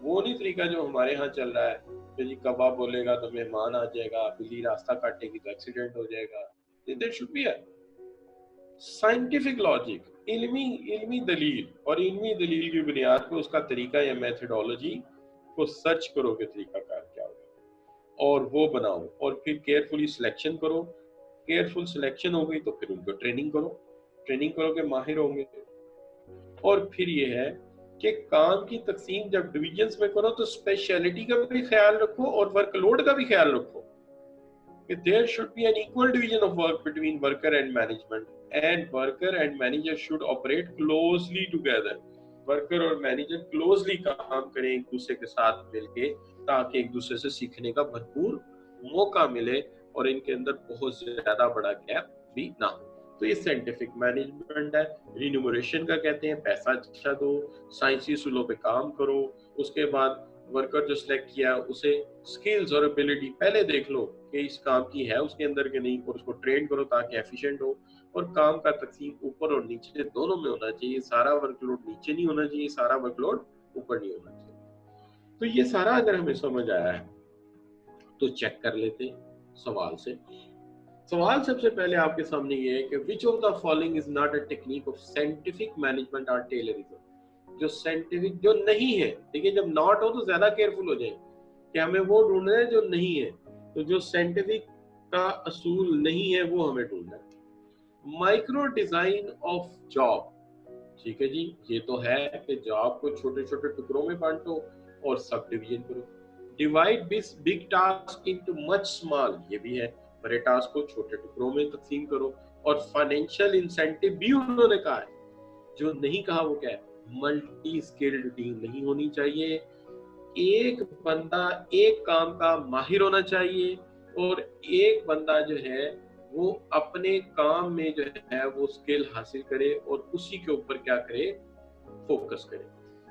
वो नहीं तरीका जो हमारे यहाँ चल रहा है कि जी कबाब बोलेगा तो मेहमान आ जाएगा, बिल्ली रास्ता काटेगी तो एक्सीडेंट हो जाएगा। There should be a scientific logic, इल्मी इल्मी दलील, और इल्मी दलील की बुनियाद पर उसका तरीका या मेथडोलॉजी को सर्च करो कि तरीकाकार क्या होगा और वो बनाओ, और फिर केयरफुली सिलेक्शन करो। केयरफुल सिलेक्शन हो गई तो फिर उनको ट्रेनिंग करो, ट्रेनिंग करो के माहिर होंगे। और फिर ये है कि काम की तकसीम जब डिविजन्स में करो तो स्पेशलिटी का भी ख्याल रखो और वर्कलोड का भी ख्याल रखो। There should be an equal division of work between worker and management, and worker and manager should operate closely together. Worker और मैनेजर क्लोजली काम करें एक दूसरे के साथ मिलके, ताकि एक दूसरे से सीखने का भरपूर मौका मिले और इनके अंदर बहुत ज्यादा बड़ा गैप भी ना हो। तो ये साइंटिफिक मैनेजमेंट है। रिन्यूमरेशन का कहते हैं पैसा अच्छा दो, साइंसी उसूलों पे काम करो। उसके बाद वर्कर जो सिलेक्ट किया उसे स्किल्स और एबिलिटी पहले देख लो कि इस काम की है उसके अंदर के नहीं, और उसको ट्रेन करो ताकि एफिशिएंट हो। और काम का तकसीम ऊपर और नीचे दोनों में होना चाहिए, सारा वर्कलोड नीचे नहीं होना चाहिए, सारा वर्कलोड ऊपर नहीं होना चाहिए। तो ये सारा अगर हमें समझ आया है तो चेक कर लेते हैं सवाल से। सवाल सबसे पहले आपके सामने ये है कि which of the following is not a technique of scientific management और टेलरिज्म। जो साइंटिफिक जो नहीं है, देखिए जब नॉट हो तो ज्यादा केयरफुल हो जाए कि हमें वो ढूंढना है जो नहीं है। तो जो साइंटिफिक का असूल नहीं है वो हमें ढूंढना है। माइक्रो डिजाइन ऑफ जॉब, ठीक है जी, ये तो है कि जॉब को छोटे छोटे टुकड़ों में बांटो और सब डिवीजन करो। Divide this big task into much small, ये भी है, बड़े टास्क को छोटे टुकड़ों में तकसीम करो। और फाइनेंशियल इंसेंटिव भी उन्होंने कहा है। जो नहीं कहा वो क्या है, मल्टी स्किल्ड टीम नहीं होनी चाहिए, एक बंदा एक काम का माहिर होना चाहिए, और एक बंदा जो है वो अपने काम में जो है वो स्किल हासिल करे और उसी के ऊपर क्या करे, फोकस करे।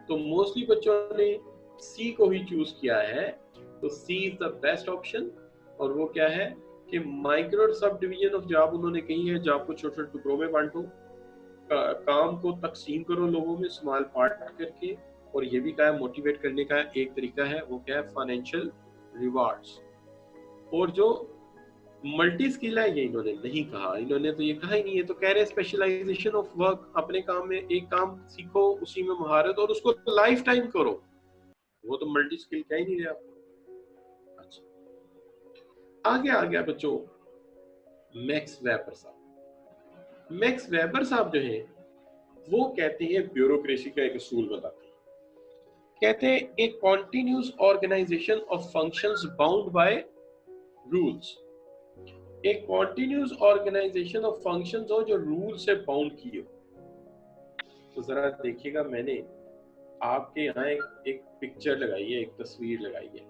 तो मोस्टली बच्चों ने सी को ही चूज किया है, तो सी इज द बेस्ट ऑप्शन। और वो क्या है कि micro sub division of job उन्होंने कही है, जॉब को छोटे छोटे टुकड़ों में बांटो, काम को तकसीम करो लोगों में स्मॉल पार्ट करके, और ये भी कहा है मोटिवेट करने का एक तरीका है, वो क्या है, फाइनेंशियल रिवार्ड्स। और जो मल्टी स्किल है ये इन्होंने नहीं कहा, इन्होंने तो ये कहा ही नहीं है, तो कह रहे हैं स्पेशलाइजेशन ऑफ वर्क, अपने काम में एक काम सीखो, उसी में महारत और उसको लाइफ टाइम करो, वो तो मल्टी स्किल कह ही नहीं रहा। अच्छा, आगे आ गया बच्चों मैक्स वेबर साहब। मैक्स वेबर साहब जो है वो कहते हैं, ब्यूरोक्रेसी का एक असूल बताते हैं, कहते हैं एक continuous organisation of functions bound by rules, एक कॉन्टिन्यूस ऑर्गेनाइजेशन ऑफ फंक्शंस हो जो रूल से बाउंड किए हो। तो जरा देखिएगा, मैंने आपके यहाँ एक पिक्चर लगाई है, एक तस्वीर लगाई है,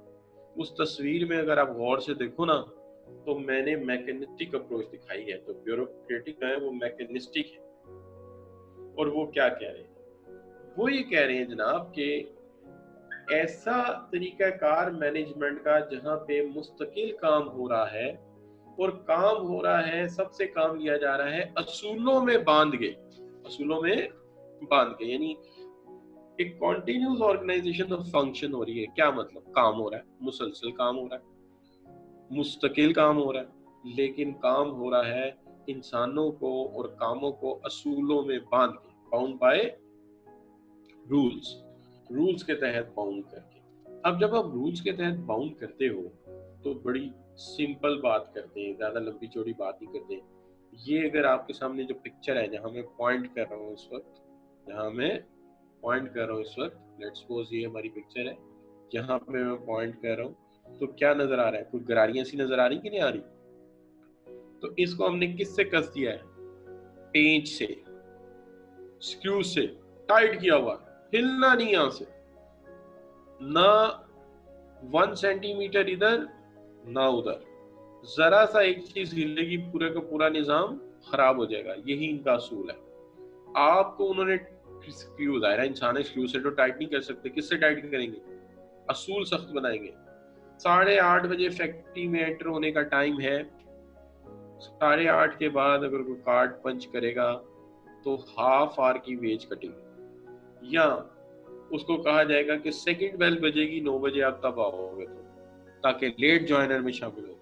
उस तस्वीर में अगर आप गौर से देखो ना, तो मैंने मैकेनिस्टिक अप्रोच दिखाई है, तो ब्यूरोक्रेटिक है वो मैकेनिस्टिक है। और वो क्या कह रहे हैं, वो ये कह रहे हैं जनाब कि ऐसा तरीकाकार मैनेजमेंट का जहां पे मुस्तकिल काम हो रहा है, और काम हो रहा है, सबसे काम लिया जा रहा है असूलों में बांध के, असूलों में बांध के, यानी एक कॉन्टिन्यूस ऑर्गेनाइजेशन ऑफ फंक्शन हो रही है। क्या मतलब, काम हो रहा है, मुसलसल काम हो रहा है, मुस्तकिल काम हो रहा है, लेकिन काम हो रहा है इंसानों को और कामों को असूलों में बांध के, बाउंड बाय रूल्स, रूल्स के तहत बाउंड करके। अब जब आप रूल्स के तहत बाउंड करते हो तो बड़ी सिंपल बात करते हैं, ज्यादा लंबी चौड़ी बात नहीं करते। ये अगर आपके सामने जो पिक्चर है, जहां मैं पॉइंट कर रहा हूँ इस वक्त, जहां मैं पॉइंट कर रहा हूँ इस वक्त, लेट्स सपोज ये हमारी पिक्चर है, जहां पे मैं पॉइंट कर रहा हूँ, तो क्या नजर आ रहा है, कोई गरारियां सी नजर आ रही कि नहीं आ रही? तो इसको हमने किससे कस दिया है? पेंच से, स्क्रू से टाइट किया हुआ, हिलना नहीं यहां से, ना 1 सेंटीमीटर इधर ना उधर, जरा सा एक चीज हिलेगी पूरे का पूरा निजाम खराब हो जाएगा। यही इनका असूल है। आपको उन्होंने स्क्रू, दायरा इंसान है, स्क्रू से तो टाइट नहीं कर सकते, किससे टाइट करेंगे? असूल सख्त बनाएंगे। 8:30 बजे फैक्ट्री में एंटर होने का टाइम है, 8:30 के बाद अगर कोई कार्ड पंच करेगा तो हाफ आवर की वेज कटेगी, या उसको कहा जाएगा कि सेकंड बेल बजेगी 9 बजे आप तब आओगे, तो ताकि लेट ज्वाइनर में शामिल हो।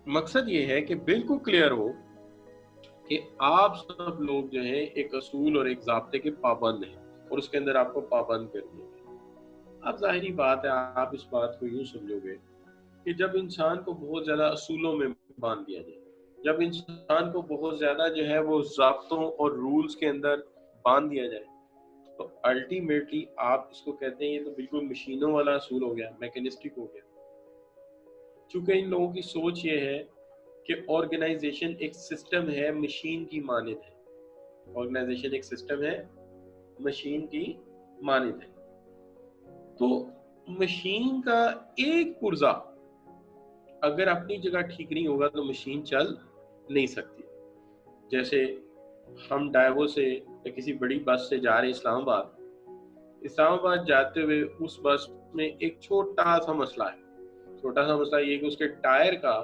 मकसद ये है कि बिल्कुल क्लियर हो कि आप सब लोग जो हैं एक असूल और एक ज़ाब्ते के पाबंद हैं, और उसके अंदर आपको पाबंद करनी है। अब जाहिरी बात है, आप इस बात को यूं समझोगे कि जब इंसान को बहुत ज्यादा असूलों में बांध दिया जाए, जब इंसान को बहुत ज्यादा जो है वो ज़ाब्तों और रूल्स के अंदर बांध दिया जाए, तो अल्टीमेटली आप इसको कहते हैं ये तो बिल्कुल मशीनों वाला असूल हो गया, मैकेनिस्टिक हो गया। चूंकि इन लोगों की सोच ये है कि ऑर्गेनाइजेशन एक सिस्टम है, मशीन की मानिंद है। ऑर्गेनाइजेशन एक सिस्टम है, मशीन की मानिंद है। तो मशीन का एक पुर्जा अगर अपनी जगह ठीक नहीं होगा तो मशीन चल नहीं सकती। जैसे हम डायवो से या किसी बड़ी बस से जा रहे हैं इस्लामाबाद जाते हुए, उस बस में एक छोटा सा मसला है। छोटा सा मसला ये कि उसके टायर का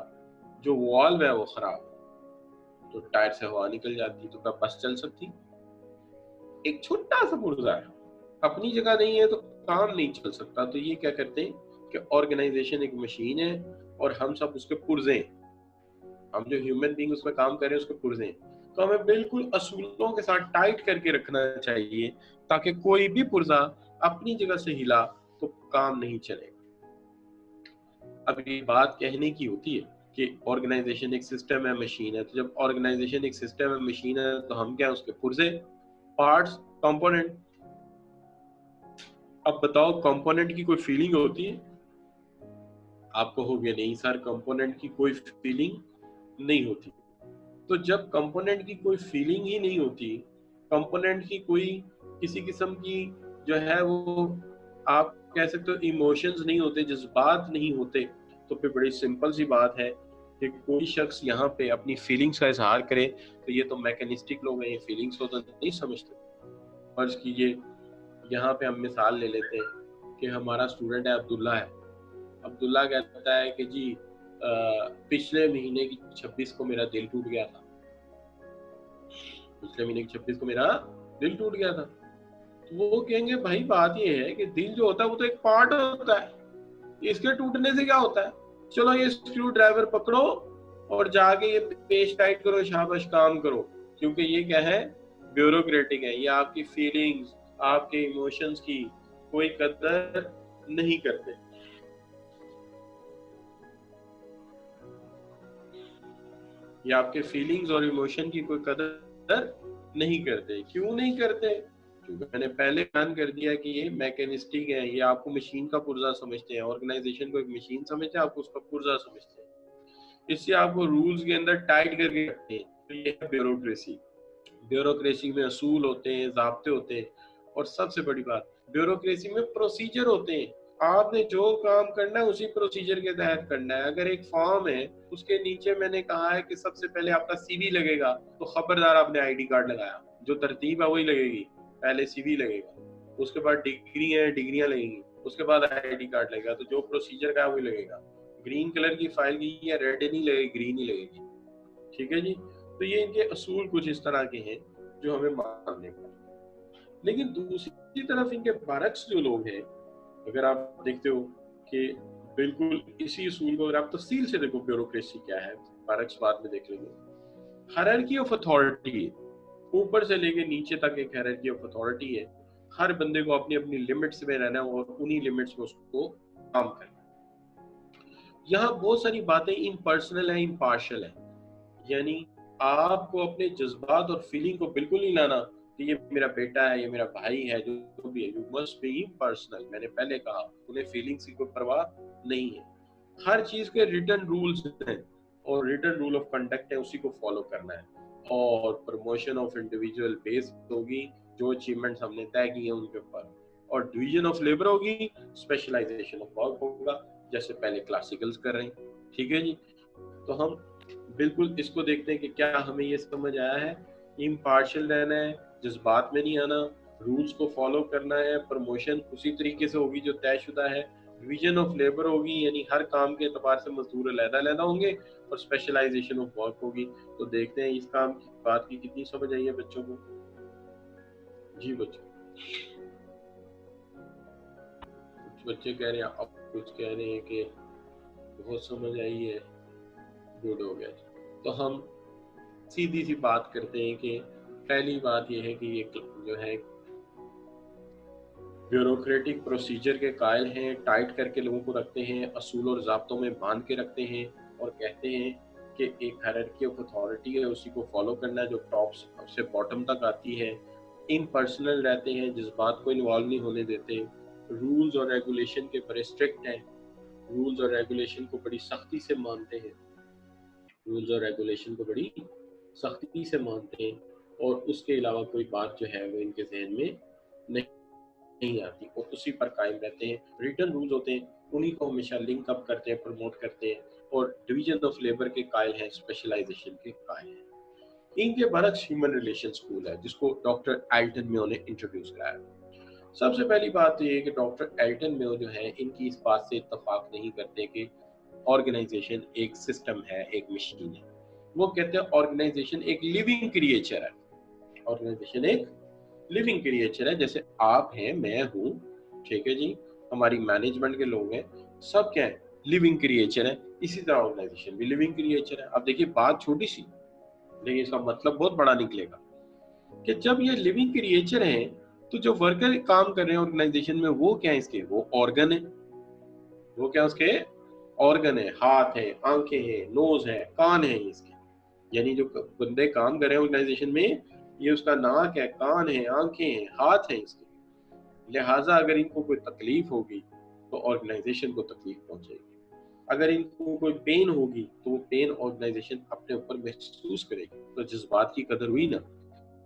जो वॉल्व है वो खराब है, तो टायर से हवा निकल जाती, तो क्या बस चल सकती? एक छोटा सा पुर्जा है, अपनी जगह नहीं है तो काम नहीं चल सकता। तो ये क्या करते हैं कि ऑर्गेनाइजेशन एक मशीन है और हम सब उसके पुर्जे हैं, हम जो ह्यूमन बीइंग उसमें काम कर रहे हैं उसके पुर्जे हैं। तो हमें बिल्कुल असूलों के साथ टाइट करके रखना चाहिए, ताकि कोई भी पुर्जा अपनी जगह से हिला तो काम नहीं चलेगा। अब ये बात कहने की होती है कि ऑर्गेनाइजेशन एक सिस्टम है, मशीन है। तो जब ऑर्गेनाइजेशन एक सिस्टम है, मशीन है, तो हम क्या, उसके पुर्जे, पार्ट्स, कंपोनेंट। अब बताओ, कंपोनेंट की कोई फीलिंग होती है? आप कहोगे नहीं सर, कंपोनेंट की कोई फीलिंग नहीं होती। तो जब कंपोनेंट की कोई फीलिंग ही नहीं होती, कंपोनेंट की कोई किसी किस्म की जो है वो आप कह सकते हो इमोशंस नहीं होते, जज्बात नहीं होते, तो फिर बड़ी सिंपल सी बात है कि कोई शख्स यहाँ पे अपनी फीलिंग्स का इजहार करे तो ये तो मैकेनिस्टिक लोग हैं, ये फीलिंग्स को तो नहीं समझते। फर्ज कीजिए यहाँ पे हम मिसाल ले लेते हैं कि हमारा स्टूडेंट है अब्दुल्ला है। अब्दुल्ला कहता है कि जी पिछले महीने की 26 को मेरा दिल टूट गया था, पिछले महीने की 26 को मेरा दिल टूट गया था। तो वो कहेंगे भाई बात ये है कि दिल जो होता है वो तो एक पार्ट होता है, इसके टूटने से क्या होता है, चलो ये स्क्रू ड्राइवर पकड़ो और जाके ये पेच टाइट करो, शाबाश काम करो। क्योंकि ये क्या है, ब्यूरोक्रेटिक है, ये आपकी फीलिंग्स, आपके इमोशंस की कोई कदर नहीं करते। ये आपके फीलिंग्स और इमोशन की कोई कदर नहीं करते। क्यों नहीं करते? क्योंकि मैंने पहले बयान कर दिया कि ये मैकेनिस्टिक है, ये आपको मशीन का पुर्जा समझते हैं, ऑर्गेनाइजेशन को एक मशीन समझते हैं, आपको उसका पुर्जा समझते हैं, इससे आपको रूल्स के अंदर टाइट करके रखते हैं। तो ये है ब्यूरोक्रेसी। ब्यूरोक्रेसी में असूल होते हैं, ज़ाब्ते होते हैं, और सबसे बड़ी बात, ब्यूरोक्रेसी में प्रोसीजर होते हैं। आपने जो काम करना है उसी प्रोसीजर के तहत करना है। अगर एक फॉर्म है, उसके नीचे मैंने कहा है कि सबसे पहले आपका सीवी लगेगा, तो खबरदार आपने आईडी कार्ड लगाया, जो तरतीब है वही लगेगी। पहले सीवी लगेगा, उसके बाद डिग्री है, डिग्रियां लगेंगी, उसके बाद आईडी कार्ड लगेगा। तो जो प्रोसीजर का है वही लगेगा। ग्रीन कलर की फाइल की है, रेड नहीं लगेगी, ग्रीन ही लगेगी। ठीक है जी। तो ये इनके असूल कुछ इस तरह के हैं जो हमें मानने पड़े। लेकिन दूसरी तरफ इनके बारक्स जो लोग हैं, अगर आप देखते हो कि बिल्कुल इसी असूल को अगर आप तफसील से देखो, ब्यूरोक्रेसी क्या है, बारक्स बाद में देख लेंगे। हायरार्की ऑफ अथॉरिटी, ऊपर से लेके नीचे तक एक हायरार्की ऑफ अथॉरिटी है। हर बंदे को अपनी अपनी लिमिट्स में रहना है और उन्हीं लिमिट्स में उसको काम करना है। यहाँ बहुत सारी बातें इम्पर्सनल है, इम्पार्शियल है, यानी आपको अपने जज्बात और फीलिंग को बिल्कुल नहीं लाना कि ये मेरा बेटा है, ये मेरा भाई है, जो भी है। You must be personal. मैंने पहले कहा, उन्हें फीलिंग्स की कोई परवाह नहीं है। हर चीज के रिटर्न रूल्स हैं और रिटर्न रूल ऑफ कंडक्ट है, उसी को फॉलो करना है। और प्रमोशन ऑफ इंडिविजुअल बेस होगी, जो अचीवमेंट्स हमने तय किए उनके ऊपर। और डिवीजन ऑफ लेबर होगी, स्पेशलाइजेशन ऑफ वर्क होगा, जैसे पहले क्लासिकल्स कर रहे हैं। ठीक है जी। तो हम बिल्कुल इसको देखते हैं कि क्या हमें ये समझ आया है। इम्पार्शियल रहना है, जज्बात में नहीं आना, रूल्स को फॉलो करना है, प्रमोशन उसी तरीके से होगी जो तयशुदा है, डिवीजन ऑफ लेबर होगी, यानी हर काम के एतबार से मजदूर अलग-अलग होंगे, और स्पेशलाइजेशन ऑफ वर्क होगी। तो देखते हैं इस काम की बात की कितनी समझ आई है बच्चों को। जी बच्चों, कुछ बच्चे कह रहे हैं, अब कुछ कह रहे हैं कि बहुत समझ आई है, गुड हो गया। तो हम सीधी सी बात करते हैं कि पहली बात यह है कि ये जो है ब्यूरोक्रेटिक प्रोसीजर के कायल हैं, टाइट करके लोगों को रखते हैं, असूल और ज़ाब्तों में बांध के रखते हैं, और कहते हैं कि एक हायरार्की ऑफ अथॉरिटी है, उसी को फॉलो करना है, जो टॉप से बॉटम तक आती है। इम्पर्सनल रहते हैं, जज्बात को इन्वॉल्व नहीं होने देते, रूल्स और रेगुलेशन के बड़े स्ट्रिक्ट हैं, रूल्स और रेगुलेशन को बड़ी सख्ती से मानते हैं, रूल्स और रेगुलेशन को बड़ी सख्ती से मानते हैं, और उसके अलावा कोई बात जो है वो इनके जहन में नहीं आती, और उसी पर कायम रहते हैं। रिटर्न रूल्स होते हैं, उन्हीं को हमेशा लिंक अप करते हैं, प्रमोट करते हैं, और डिवीजन ऑफ लेबर के कायल हैं, स्पेशलाइजेशन के कायल हैं। इनके बरक्स ह्यूमन रिलेशन स्कूल है, जिसको डॉक्टर एल्टन मेयो ने इंट्रोड्यूस कराया। सबसे पहली बात तो ये है कि डॉक्टर एल्टन मेयो जो है, इनकी इस बात से इत्तफाक नहीं करते कि ऑर्गेनाइजेशन एक सिस्टम है, एक मशीन है। वो कहते हैं ऑर्गेनाइजेशन एक लिविंग क्रिएचर है। ऑर्गेनाइजेशन एक लिविंग क्रिएचर है, जैसे आप हैं, मैं हूँ, ठीक है जी, हमारी मैनेजमेंट के लोग हैं, सब क्या है, लिविंग क्रिएचर है। इसी तरह ऑर्गेनाइजेशन भी लिविंग क्रिएचर है। अब देखिए बात छोटी सी, लेकिन इसका मतलब बहुत बड़ा निकलेगा कि जब ये लिविंग क्रिएचर हैं, तो जो वर्कर काम कर रहे हैं ऑर्गेनाइजेशन में, वो क्या है, इसके वो ऑर्गन है। वो क्या उसके ऑर्गन है, हाथ है, आंखें हैं, नोज है, कान है इसके। यानी जो बंदे काम कर रहे हैं ऑर्गेनाइजेशन में, ये उसका नाक है, कान है, आंखें हैं, हाथ है इसके। लिहाजा अगर इनको कोई तकलीफ होगी तो ऑर्गेनाइजेशन को तकलीफ पहुंचेगी। अगर इनको कोई पेन होगी तो वो पेन ऑर्गेनाइजेशन अपने ऊपर महसूस करेगी। तो जज्बात की कदर हुई ना।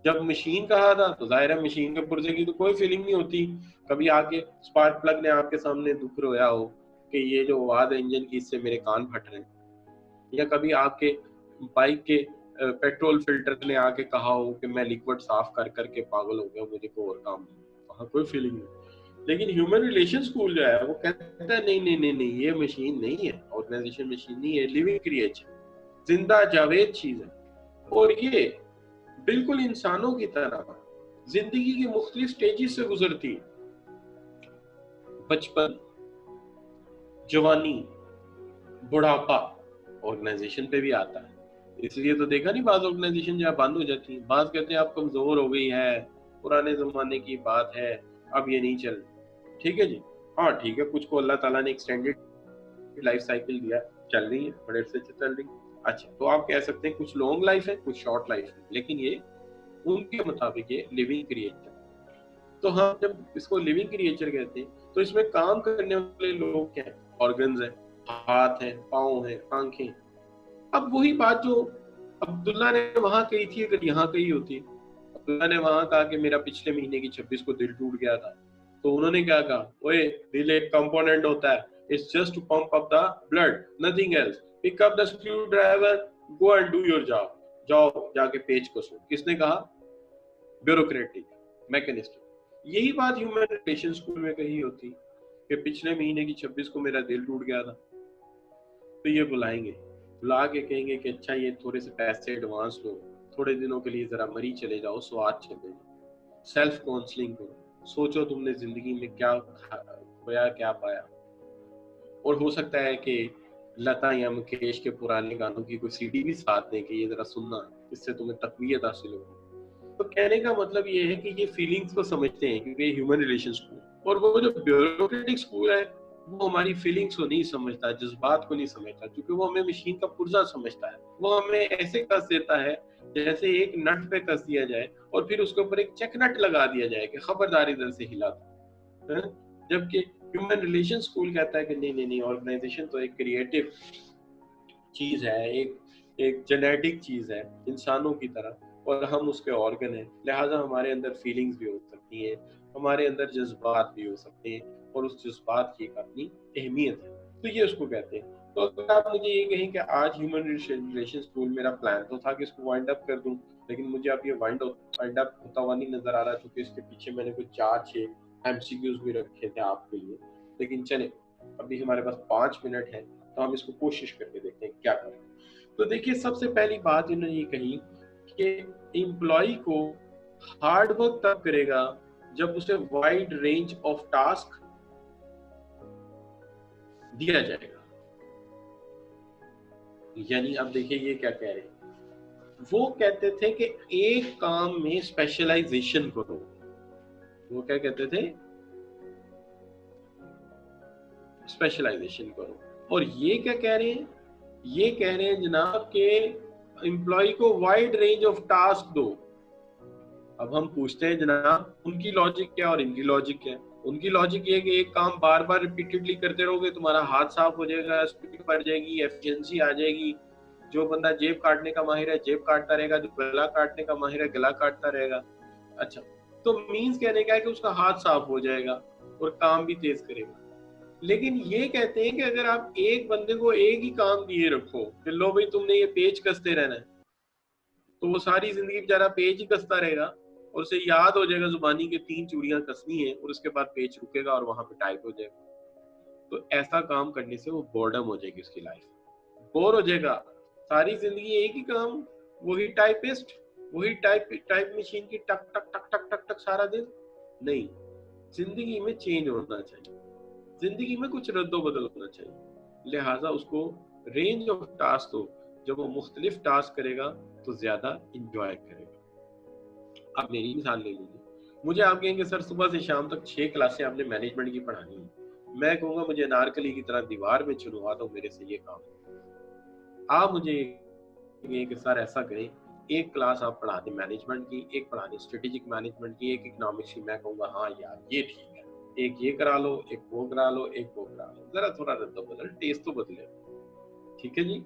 जब मशीन कहा था तो जाहिर है मशीन के पुर्जे की तो कोई फीलिंग नहीं होती। कभी आके स्पार्क प्लग ने आपके सामने दुख रोया हो कि ये जो आवाज है इंजन की, इससे मेरे कान फट रहे हैं, या कभी आपके बाइक के पेट्रोल फिल्टर ने आके कहा हो कि मैं लिक्विड साफ कर करके पागल हो गया, मुझे कोई और काम नहीं, वहाँ कोई फीलिंग नहीं। लेकिन ह्यूमन रिलेशन स्कूल जो है वो कहता है नहीं नहीं नहीं नहीं, ये मशीन नहीं है, ऑर्गेनाइजेशन मशीन नहीं है, लिविंग क्रिएचर, जिंदा जावेद चीज है। और ये बिल्कुल इंसानों की तरह जिंदगी की मुख्तलिफ स्टेजेस से गुजरती है, बचपन, जवानी, बुढ़ापा ऑर्गेनाइजेशन पे भी आता है। इसलिए तो देखा नहीं, बाज ऑर्गेनाइजेशन जहाँ बंद हो जाती है, बाज कहते हैं आप कमजोर हो गई है, पुराने जमाने की बात है, अब ये नहीं चल। ठीक है जी, हाँ ठीक है, कुछ को अल्लाह ताला ने एक्सटेंडेड लाइफ साइकिल दिया, चल रही है, बड़े अरसे से चल रही है। अच्छा, तो आप कह सकते हैं कुछ लॉन्ग लाइफ है, कुछ शॉर्ट लाइफ है, लेकिन ये उनके मुताबिक ये लिविंग क्रिएचर। तो हम जब इसको लिविंग क्रिएचर कहते हैं तो इसमें काम करने वाले लोग क्या है? ऑर्गन्स है, हाथ है, पाँव है, आंखें। अब वही बात जो अब्दुल्ला ने वहां कही थी, अगर यहाँ कही होती, अब्दुल्ला ने वहां कहा कि मेरा पिछले महीने की 26 को दिल टूट गया था, तो उन्होंने क्या कहा, ओए दिल एक कंपोनेंट होता है, it's just to pump up the blood, nothing else, pick up the screw driver, go and do your job, जाओ जाके पेच कसो। किसने कहा? Bureaucratic mechanist. यही बात ह्यूमन रिलेशन स्कूल में कही होती कि पिछले महीने की 26 को मेरा दिल टूट गया था, तो ये बुलाएंगे, बुला के कहेंगे कि अच्छा ये थोड़े से पैसे एडवांस लो, थोड़े दिनों के लिए जरा मरी चले जाओ, स्वाद चले जाओ, सेल्फ काउंसलिंग करो, सोचो तुमने जिंदगी में क्या खोया क्या पाया। और हो सकता है कि लता या मुकेश के पुराने गानों की कोई सीडी भी साथ दें कि ये जरा सुनना, इससे तुम्हें तकवीयत हासिल होगी। तो कहने का मतलब ये है कि ये फीलिंग्स को समझते हैं, क्योंकि ह्यूमन रिलेशन स्कूल, और वो जो ब्यूरोक्रेटिक स्कूल है वो हमारी फीलिंग्स को नहीं समझता, जज्बात को नहीं समझता, क्योंकि वो हमें मशीन का पुर्जा समझता है। वो हमें ऐसे कस देता है जैसे एक नट पे कस दिया जाए और फिर उसके ऊपर एक चेक नट लगा दिया जाए कि खबरदार इधर से हिला दो। जबकि ह्यूमन रिलेशन स्कूल कहता है कि नहीं नहीं नहीं, ऑर्गेनाइजेशन तो एक क्रिएटिव चीज है, एक जेनेटिक चीज है इंसानों की तरह, और हम उसके ऑर्गन हैं, लिहाजा हमारे अंदर फीलिंग्स भी हो सकती हैं, हमारे अंदर जज्बात भी हो सकते हैं, और उस जज्बात की एक अपनी अहमियत है। तो ये उसको कहते हैं। तो अगर आप मुझे ये कहें कि आज ह्यूमन रिलेशन स्कूल, मेरा प्लान तो था कि इसको वाइंड अप कर दूं, लेकिन मुझे अब ये वाइंड अप होता हुआ नहीं नजर आ रहा, क्योंकि इसके पीछे मैंने कुछ 4-6 एमसीक्यूज भी रखे थे आपके लिए। लेकिन चले, अभी हमारे पास 5 मिनट है, तो हम इसको कोशिश करके देखते हैं क्या करें। तो देखिए, सबसे पहली बात इन्होंने ये कही कि एम्प्लॉय को हार्ड वर्क तब करेगा जब उसे वाइड रेंज ऑफ टास्क दिया जाएगा। यानी अब देखिए ये क्या कह रहे हैं, वो कहते थे कि एक काम में स्पेशलाइजेशन करो। वो क्या कहते थे? स्पेशलाइजेशन करो। और ये क्या कह रहे हैं? ये कह रहे हैं जनाब के एम्प्लॉय को वाइड रेंज ऑफ टास्क दो। अब हम पूछते हैं जनाब उनकी लॉजिक क्या और इनकी लॉजिक क्या है? उनकी लॉजिक ये कि एक काम बार बार रिपीटेडली करते रहोगे, तुम्हारा हाथ साफ हो जाएगा, स्पीड बढ़ जाएगी, एफिशिएंसी आ जाएगी। जो बंदा जेब काटने का माहिर है जेब काटता रहेगा, जो गला काटने का माहिर है गला काटता रहेगा। अच्छा, तो मीन्स कहने का है कि उसका हाथ साफ हो जाएगा और काम भी तेज करेगा। लेकिन ये कहते हैं कि अगर आप एक बंदे को एक ही काम दिए रखो कि लो भाई तुमने ये पेज कसते रहना है, तो वो सारी जिंदगी बेचारा पेज ही कसता रहेगा, और उसे याद हो जाएगा जुबानी के 3 चूड़ियां कसनी है, और उसके बाद पेज रुकेगा और वहां पे टाइप हो जाएगा। तो ऐसा काम करने से वो बोर्डम हो जाएगी, उसकी लाइफ बोर हो जाएगा। सारी जिंदगी एक ही काम, वही टाइपिस्ट, वही टाइप मशीन की टक टक टक टक टक टक सारा दिन। नहीं, जिंदगी में चेंज होना चाहिए, जिंदगी में कुछ रद्दो बदल होना चाहिए। लिहाजा उसको रेंज ऑफ टास्क दो, जब वो मुख्तलिफ टास्क करेगा तो ज्यादा इंजॉय करेगा। अब मेरी मिसाल ले लीजिए, मुझे आप कहेंगे सर सुबह से शाम तक 6 क्लासें आपने मैनेजमेंट की पढ़ानी है, मैं कहूंगा मुझे अनारकली की तरह दीवार में चुनवा दो, मेरे से ये काम है। आप मुझे कहेंगे कि सर ऐसा करें, एक क्लास आप पढ़ा दें मैनेजमेंट की, एक पढ़ा दें स्ट्रेटेजिक मैनेजमेंट की, एक इकोनॉमिक्स की, मैं कहूंगा हाँ यार ये ठीक है, एक ये करा लो, एक वो करा लो, एक वो करा लो, जरा थोड़ा रद्द बदल, टेस्ट तो बदले। ठीक है जी।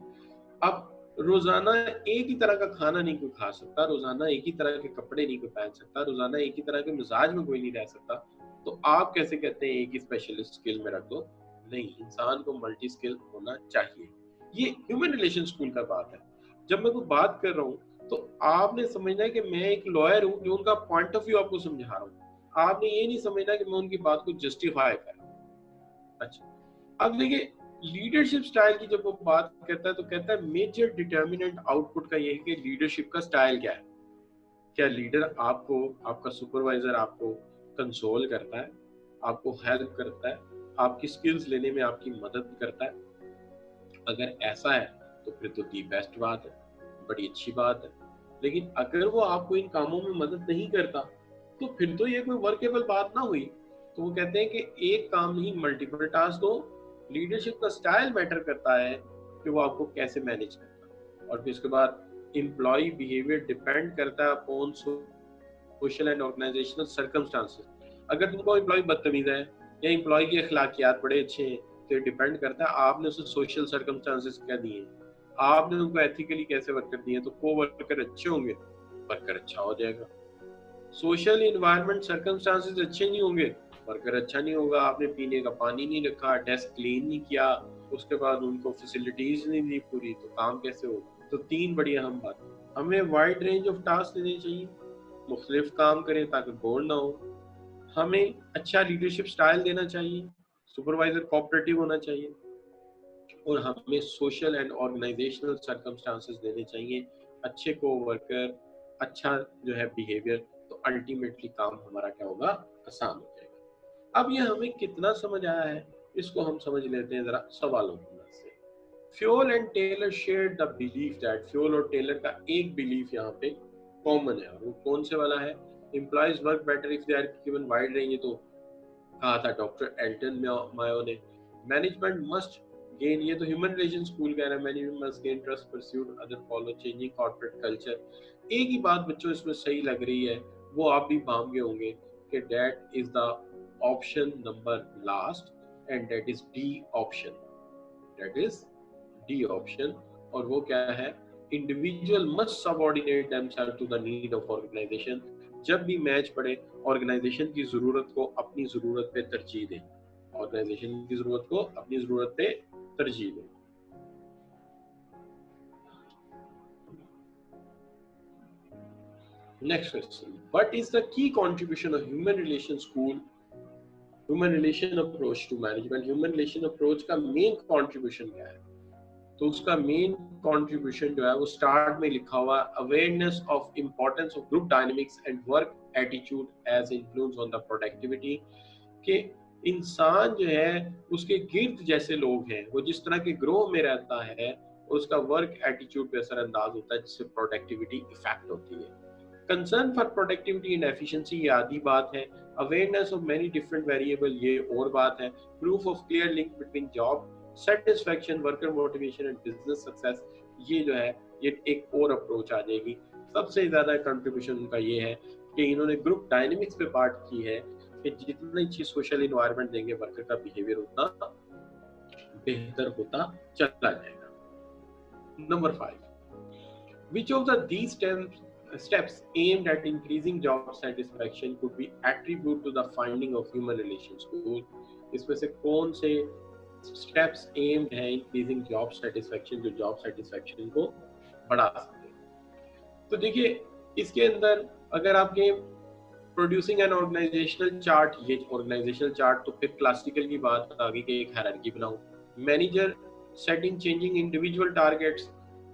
अब रोजाना एक ही तरह का खाना नहीं कोई खा सकता, रोजाना एक ही तरह के कपड़े नहीं कोई पहन सकता, रोजाना एक ही तरह के मिजाज में कोई नहीं रह सकता। तो आप कैसे कहते हैं एक ही स्पेशलिस्ट स्किल में रख दो? नहीं, इंसान को मल्टी स्किल होना चाहिए। ये ह्यूमन रिलेशन स्कूल का बात है। जब मैं कोई बात कर रहा हूँ तो आपने समझना है कि मैं एक लॉयर हूँ जो उनका पॉइंट ऑफ व्यू आपको समझा रहा हूँ। आपने ये नहीं समझना कि मैं उनकी बात को जस्टिफाई कर। अच्छा, अब देखिए लीडरशिप स्टाइल की जब वो बात करता है तो कहता है मेजर डिटर्मिनेंट आउटपुट का ये है कि लीडरशिप का स्टाइल क्या है। क्या लीडर आपको, आपका सुपरवाइजर आपको कंसोल करता है, आपको हेल्प करता है, आपकी स्किल्स लेने में आपकी मदद करता है? अगर ऐसा है तो फिर तो दी बेस्ट बात है, बड़ी अच्छी बात है। लेकिन अगर वो आपको इन कामों में मदद नहीं करता तो फिर तो ये कोई वर्केबल बात ना हुई। तो वो कहते हैं कि एक काम नहीं मल्टीपल टास्क दो। लीडरशिप का स्टाइल मैटर करता है कि वो आपको कैसे मैनेज करता है। और फिर उसके बाद एम्प्लॉय बिहेवियर डिपेंड करता है upon social and organisational circumstances. अगर तुमको एम्प्लॉय बदतमीज है या एम्प्लॉय की अखलाकियात बड़े अच्छे हैं तो ये डिपेंड करता है आपने उसे सोशल सर्कमस्टांसेस क्या दिए, आपने उनको एथिकली कैसे वर्कर दिए। तो को वर्कर अच्छे होंगे, वर्कर अच्छा हो जाएगा। सोशल इन्वायरमेंट सर्कमस्टांसेस अच्छे नहीं होंगे, वर्कर अच्छा नहीं होगा। आपने पीने का पानी नहीं रखा, डेस्क क्लीन नहीं किया, उसके बाद उनको फैसिलिटीज नहीं दी पूरी, तो काम कैसे होगा? तो तीन बड़ी अहम बात, हमें वाइड रेंज ऑफ टास्क देने चाहिए, मुख्तलिफ काम करें ताकि बोर ना हो। हमें अच्छा लीडरशिप स्टाइल देना चाहिए, सुपरवाइजर कोऑपरेटिव होना चाहिए, और हमें सोशल एंड ऑर्गेनाइजेशनल सर्कमस्टांसेस देने चाहिए, अच्छे को वर्कर, अच्छा जो है बिहेवियर। तो अल्टीमेटली काम हमारा क्या होगा? आसान हो जाएगा। अब ये हमें कितना समझ आया है इसको हम समझ लेते हैं जरा सवालों की मदद से। Fayol and Taylor share the belief that, Fayol और टेलर का एक बिलीफ यहाँ पे कॉमन है, और वो कौन से वाला है? Employees work better if they are given wide range. तो कहा था डॉक्टर एल्टन मायो ने। मैनेजमेंट मस्ट गेन, ये तो ह्यूमन रिलेशन स्कूल कह रहा है, management must gain trust pursuit other follow changing corporate culture. एक ही बात बच्चों इसमें सही लग रही है, वो आप भी भाग गए होंगे कि that is the option number last, and that is D option, that is D option. और वो क्या है? Individual must subordinate themselves to the need of organisation. जब भी मैच पड़े, ऑर्गेनाइजेशन की जरूरत को अपनी जरूरत पे तरजीह दें, ऑर्गेनाइजेशन की जरूरत को अपनी जरूरत पे तरजीह दें। Next question, what is the key contribution of human relation school, human relation approach to management? Human relation approach का मेन कंट्रीब्यूशन क्या है? तो उसका मेन कंट्रीब्यूशन जो है वो स्टार्ट में लिखा हुआ, awareness of importance of group dynamics and work attitude as influence on the productivity. के इंसान जो है उसके गिर्द जैसे लोग हैं, वो जिस तरह के ग्रोह में रहता है उसका वर्क एटीट्यूड पे असरअंदाज होता है, जिससे प्रोडक्टिविटी इफेक्ट होती है। Concern for productivity and efficiency ये आधी बात है। Awareness of many different variable ये और बात है। Proof of clear link between job satisfaction, worker motivation and business success, ये जो है ये एक और अप्रोच आ जाएगी। सबसे ज्यादा कंट्रीब्यूशन उनका ये है कि इन्होंने ग्रुप डायनेमिक्स पे बात की है कि जितनी अच्छी सोशल इन्वायरमेंट देंगे वर्कर का बिहेवियर उतना बेहतर होता चला जाएगा। Number 5, which of the these steps aimed at increasing job satisfaction could be attributed to the finding of human relations goal? इसमें से कौन से steps aimed है increasing job satisfaction, जो job satisfaction को बढ़ा सकते हैं? तो देखिए इसके अंदर अगर आपके प्रोड्यूसिंग एन ऑर्गेनाइजेशनल चार्ट, ये ऑर्गेनाइजेशनल चार्ट तो फिर क्लासिकल की बात आ गई कि एक हायरार्की बनाओ। Manager setting changing individual targets,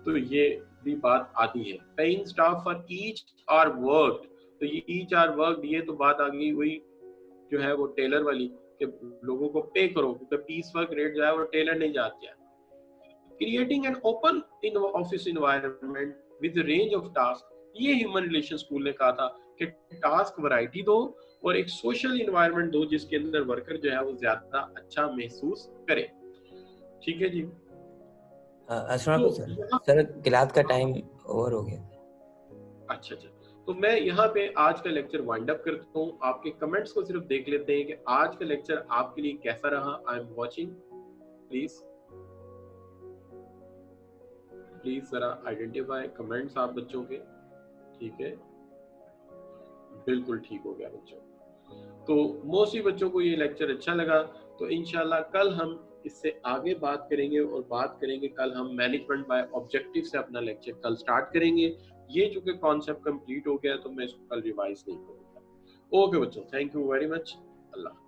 तो ये भी बात आती है। Paying staff for each or work, तो ये ईच आर वर्क, ये तो बात आ गई वही जो है वो टेलर वाली कि लोगों को पे करो, क्योंकि पीस वर्क रेट जो है वो टेलर नहीं जाती है। Creating an open in office environment with range of task, ये ह्यूमन रिलेशन स्कूल ने कहा था कि टास्क वैरायटी दो और एक सोशल इन्वायरमेंट दो जिसके अंदर वर्कर जो है वो ज्यादा अच्छा महसूस करे। ठीक है जी। अस्सलाम वालेकुम सर, क्लास का टाइम ओवर हो गया। अच्छा, तो मैं यहाँ पे आज का लेक्चर वाइंड अप करता हूँ। आपके कमेंट्स को सिर्फ देख लेते हैं कि आज का लेक्चर आपके लिए कैसा रहा। आई एम वॉचिंग, प्लीज जरा आइडेंटिफाई कमेंट्स आप बच्चों के। ठीक है, बिल्कुल ठीक हो गया बच्चों। तो मोस्टली बच्चों को ये लेक्चर अच्छा लगा, तो इंशाल्लाह कल हम इससे आगे बात करेंगे, और बात करेंगे कल हम मैनेजमेंट बाय ऑब्जेक्टिव से अपना लेक्चर कल स्टार्ट करेंगे। ये चूंकि कॉन्सेप्ट कंप्लीट हो गया तो मैं इसको कल रिवाइज नहीं करूँगा। ओके बच्चों, thank you very much. Allah.